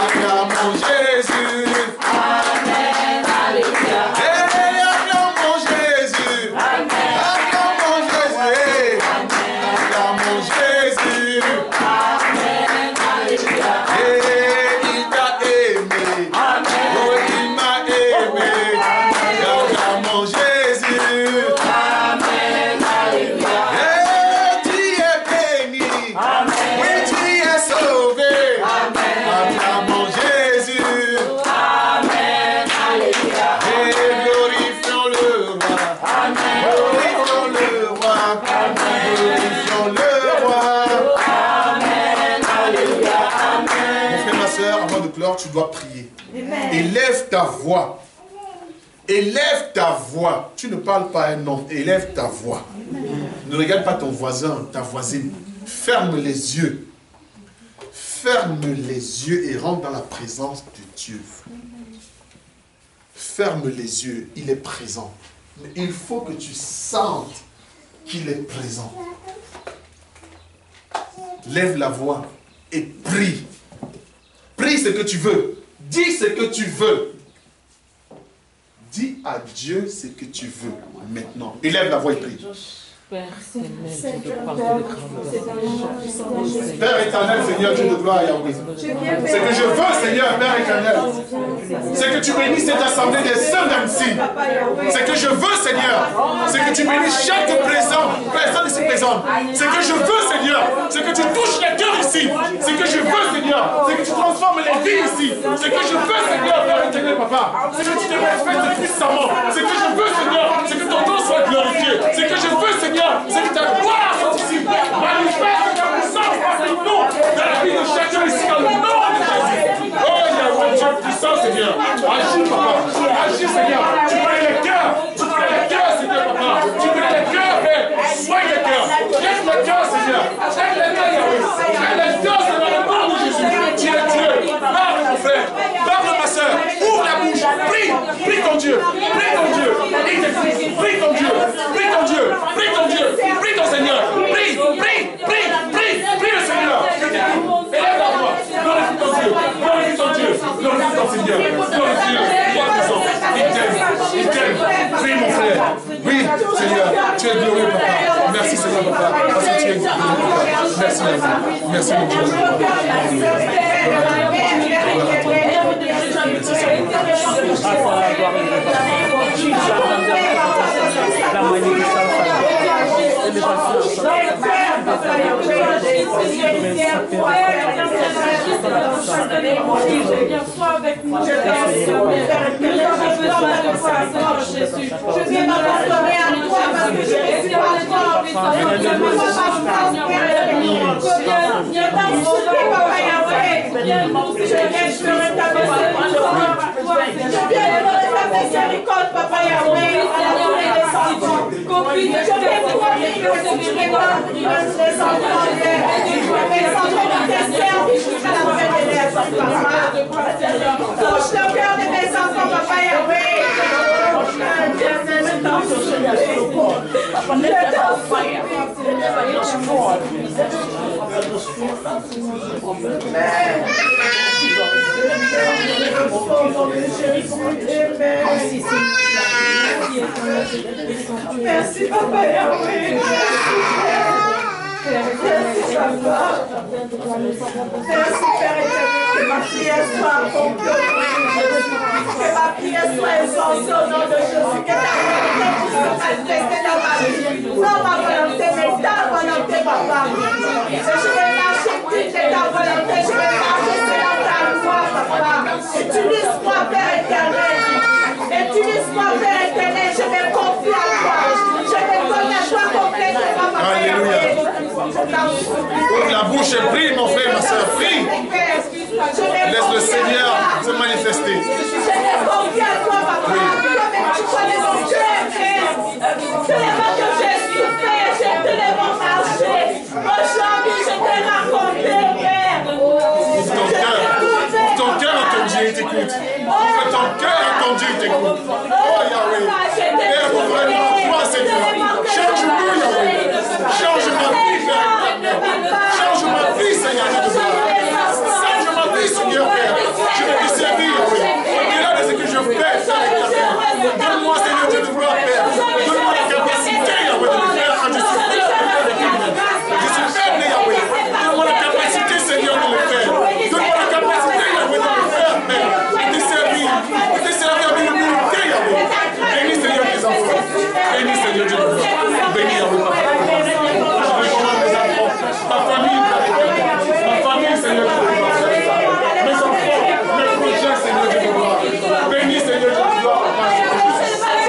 Acclamons Jésus. Amen. Alléluia. Et acclamons Jésus. Acclamons Jésus. Acclamons Jésus. Amen. Alléluia. Et il t'a aimé. Oh, il m'a aimé. Acclamons Jésus. Amen. Alléluia. Et tu es béni. Oui, tu es sauvé. Acclamons Jésus. Amen. Alléluia. Et glorifions le roi. Glorifions le roi. Glorifions le roi. Amen. Alléluia. Amen. Mon frère, ma soeur, avant de clore, tu dois prier. Élève ta voix. Élève ta voix. Tu ne parles pas à un homme. Élève ta voix. Ne regarde pas ton voisin, ta voisine. Ferme les yeux. Ferme les yeux et rentre dans la présence de Dieu. Ferme les yeux. Il est présent. Mais il faut que tu sentes qu'il est présent. Lève la voix et prie. Prie ce que tu veux. Dis ce que tu veux. Dis à Dieu ce que tu veux maintenant. Élève la voix et prie. Père éternel, Dieu de pardon, de grandeur. Père éternel, Seigneur, Dieu de gloire et Yahweh. Ce que je veux, Seigneur, Père éternel, c'est que tu bénisses cette assemblée des saints d'Annecy. Ce que je veux, Seigneur, c'est que tu bénisses chaque personne ici les hommes. Ce que je veux, Seigneur, c'est que tu touches les cœurs ici. Ce que je veux, Seigneur, c'est que tu transformes les vies ici. Ce que je veux, Seigneur, Père éternel, Papa, c'est que tu te manifestes puissamment. Ce que je veux, Seigneur, c'est que ton nom soit glorifié. Ce que je veux, Seigneur, c'est que ta gloire soit ici. Manifeste ta puissance partout nous, dans la vie de chacun ici, dans le nom de Jésus. Oh, Yahweh, Dieu puissant, Seigneur. Agis, Papa. Agis, Seigneur. Tu connais les cœurs. Tu connais les cœurs, Seigneur, Papa. Tu connais les cœurs, Père. Soigne les cœurs. Aide les cœurs, Seigneur. Aide les cœurs, Yahweh. Aide les cœurs, Seigneur, dans le nom de Jésus. Tu es Dieu. Parle, mon frère. Parle, ma soeur. Ouvre la bouche. Prie. Prie ton Dieu. Prie ton Dieu. Prie ton Dieu. Prie ton Dieu. Prie ton Dieu. Prie ton Seigneur. Prie. Prie. Prie. Prie. Prie le Seigneur. Élève la voix. Glorifie ton Dieu. Glorifie ton Dieu. Glorifie ton Seigneur. Glorifie le puissant. Il t'aime. Il t'aime. Prie, mon frère. Oui, Seigneur. Tu es glorieux, Papa. Merci, Seigneur, Papa. Parce que tu es glorieux, Papa. Merci, Papa. Merci, mon Dieu. Je viens m'abandonner à toi parce que je suis à toi. Je me miséricorde, Papa Yahweh, à tous les descendants. Je vais promettre que tu me donnes les enfants, mes enfants de tes services jusqu'à la fin de l'ère, Papa. Touche le cœur de mes enfants, Papa Yahweh. Merci, Papa Yahweh. Merci, Papa. Merci, Père éternel, que ma prière soit accomplie. Que ma prière soit exaucée au nom de Jésus. Que ta volonté puisse se manifester dans ma vie. Non ma volonté, mais ta volonté, Papa. Et je vais marcher digne de ta volonté. Je vais marcher selon ta loi, Papa. Utilise-moi, Père éternel. Utilise-moi, Père éternel. Je me confie à toi. Je me donne à toi complètement, Papa. Alléluia. Ouvre la bouche et prie, mon frère, ma soeur, prie. Laisse le Seigneur se manifester. Je me confie à toi, Papa. Tu connais mon cœur, Père. Tellement que j'ai souffert, j'ai tellement marché. Aujourd'hui, je t'ai raconté, Père. Ton cœur entend Dieu, il t'écoute. Ton cœur entend Dieu, il t'écoute. Oh Yahweh. Père, vraiment, toi, Seigneur. Change-nous, Yahweh. Change ma vie, Père. Change ma vie, Seigneur. Change ma vie, Seigneur, Père. Je vais te servir, Yahweh. Au-delà de ce que je fais, donne-moi, Seigneur, Dieu de gloire, Père. Donne-moi la capacité, Yahweh, de le faire quand je suis faible. Je suis faible, Yahweh. Donne-moi la capacité, Seigneur, de le faire. Donne-moi la capacité, Yahweh, de le faire, Père. Et te servir avec humilité, Yahweh. Bénis, Seigneur, tes enfants. Bénis, Seigneur, Dieu de gloire. Bénis, Yahweh, Papa. Je recommande mes enfants. Ma famille, ma famille, Seigneur, Dieu de gloire. Mes enfants, mes projets, Seigneur, Dieu de gloire. Bénis, Seigneur, Dieu de gloire, Papa.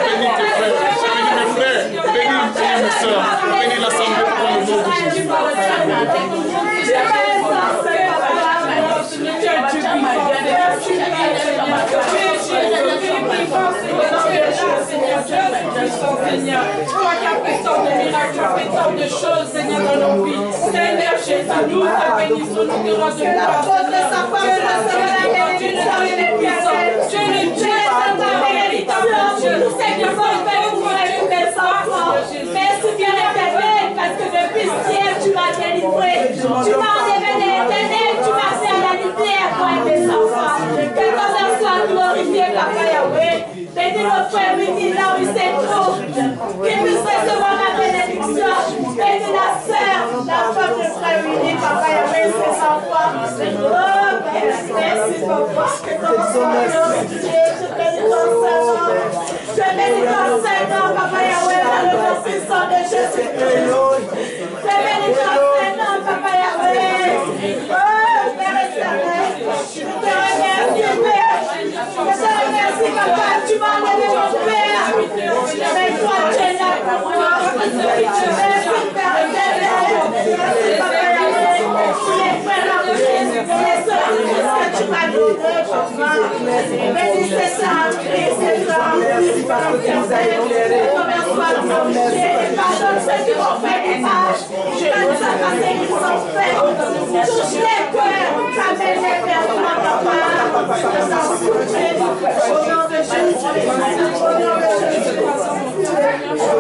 Bénis tes frères. Bénis mes frères. Bénis, Seigneur, mes soeurs. Bénis l'assemblée pour le nom de Jésus. Seigneur, toi qui as fait tant de miracles, tu as fait tant de choses, Seigneur, dans nos vies. Seigneur Jésus, nous te bénissons, nous te rendons merci bien éternel, parce que depuis le ciel, tu m'as délivré. Tu m'as enlevé de l'éternel, tu m'as fait à la lumière, toi et tes enfants. Que ton nom soit glorifié, Papa Yahweh. Bénis nos frères unis là où ils se trouvent. Qu'ils puissent recevoir ma bénédiction. Bénis la sœur, la femme de frères unis, Papa Yahweh, ses enfants. Oh, merci, Papa. Que ton nom soit glorifié. Je bénis ton Saint-Nom. Je bénis ton Seigneur, Papa Yahweh, dans le nom puissant de Jésus. Je bénis ton Seigneur, Papa Yahweh. Oh, Père éternel, je te remercie, Père. Je te remercie, Papa, tu m'as donné mon Père. Mais toi, tu es là pour moi. Merci, Père éternel. Merci, Papa Yahweh. Pour les frères en Christ, les sœurs en Christ que tu m'as donné, Papa. Bénissez ça en Christ, et ça en Christ, Père éternel. Pardonne ceux qui vont faire des tâches. Donne ça parce qu'ils sont faits. Touche les cœurs. Ramène les vers toi, Papa. Au nom de Jésus. Au nom de Jésus.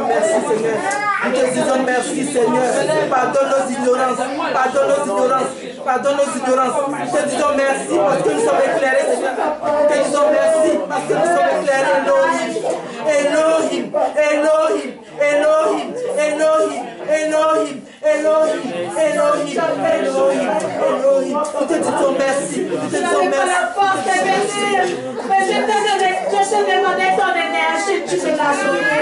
Merci Seigneur. Nous te disons merci Seigneur. Pardonne nos ignorances. Pardonne nos ignorances. Pardonne nos ignorances. Nous te disons merci parce que nous sommes éclairés Seigneur. Nous te disons merci parce que nous sommes éclairés. Elohim. Elohim. Elohim. Elohim. Elohim. Elohim. Elohim. Elohim. Elohim. Nous te disons merci. Nous te disons merci. La force de bénir. Mais je te demandais ton énergie. Tu me l'as donné.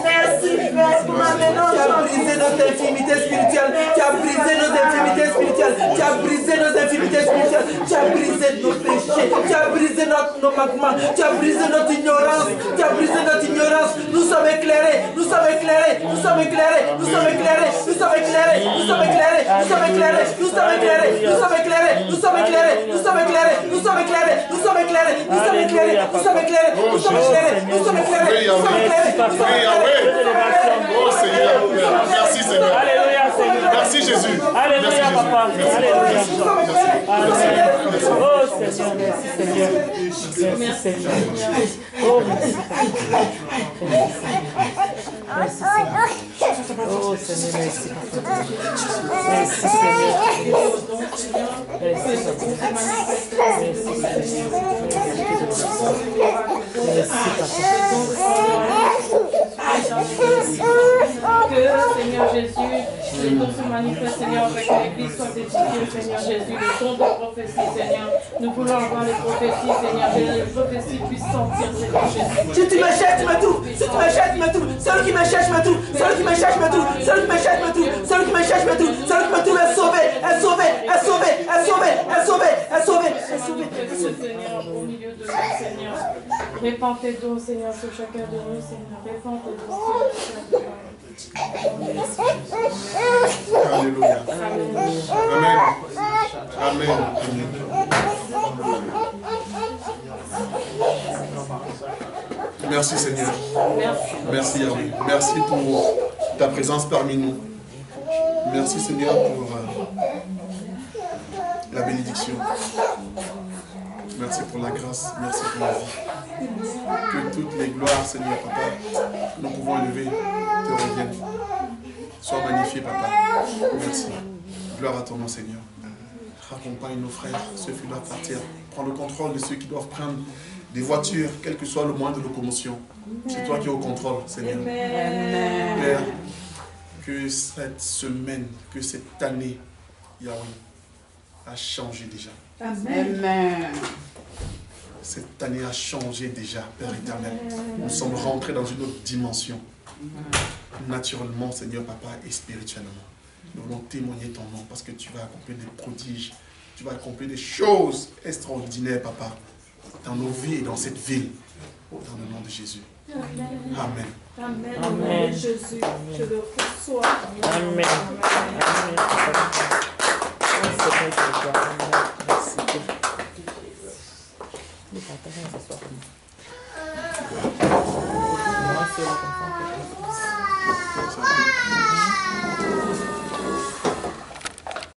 Merci, Père, pour m'amener au Tu as brisé notre intimité spirituelle. Tu as brisé nos infimités spirituelles. Tu as brisé nos infimités spirituelles. Tu as brisé nos péchés. Tu as brisé nos manquements. Tu as brisé notre ignorance. Tu as brisé notre ignorance. Nous sommes éclairés. Nous sommes éclairés. Nous sommes éclairés. Nous sommes éclairés. Nous sommes éclairés. Nous sommes éclairés. Nous sommes éclairés. Nous sommes éclairés. Nous sommes éclairés. Nous sommes éclairés. Nous sommes éclairés. Nous sommes éclairés. Nous sommes éclairés. Nous sommes éclairés. Nous sommes éclairés. Nous sommes éclairés. Nous sommes éclairés. Nous sommes éclairés. Oh Seigneur, merci Seigneur. Alléluia Seigneur. Merci Jésus. Alléluia Papa. Alléluia. Amen. Oh Seigneur, merci Seigneur. Merci Seigneur. Oh merci. Merci Seigneur. Oh Seigneur, merci Papa. Merci Seigneur. Merci Papa. Que Seigneur Jésus, le don se manifeste, Seigneur, avec l'Église soit édifiée, Seigneur Jésus, le don de prophétie, Seigneur. Nous voulons avoir les prophéties, Seigneur, que les prophéties puissent sortir, Seigneur Jésus. Si tu me cherches, tu me trouves. Si tu me cherches, tu me trouves. Celui qui me cherche, me trouve. Celui qui me cherche, me trouve. Celui qui me cherche, me trouve. Celui qui me cherche, me trouve. Celui qui me trouve est sauvé. Est sauvé. Est sauvé. Est sauvé. Est sauvé. Est sauvé. Est sauvé. Seigneur, au milieu de nous, Seigneur. Répands tes dons, Seigneur, sur chacun de nous, Seigneur. Répands tes dons, Seigneur. Alléluia. Amen. Amen. Merci Seigneur. Merci Yahweh. Merci pour ta présence parmi nous. Merci Seigneur pour la bénédiction. Merci pour la grâce. Merci pour la vie. Que toutes les gloires, Seigneur Papa, nous pouvons élever, te reviennent. Sois magnifié, Papa. Merci. Gloire à ton nom, Seigneur. Raccompagne nos frères, ceux qui doivent partir. Prends le contrôle de ceux qui doivent prendre des voitures, quel que soit le moyen de locomotion. C'est toi qui es au contrôle, Seigneur. Amen. Père, que cette semaine, que cette année, Yahweh, a changé déjà. Amen. Cette année a changé déjà, Père éternel. Nous sommes rentrés dans une autre dimension. Naturellement, Seigneur Papa, et spirituellement. Nous voulons témoigner ton nom parce que tu vas accomplir des prodiges. Tu vas accomplir des choses extraordinaires, Papa, dans nos vies et dans cette ville. Dans le nom de Jésus. Amen. Amen. Amen. Au nom de Jésus, je le reçois. Amen. Amen. Merci. Les partages, ça soit comme ça. Moi, c'est là comme ça.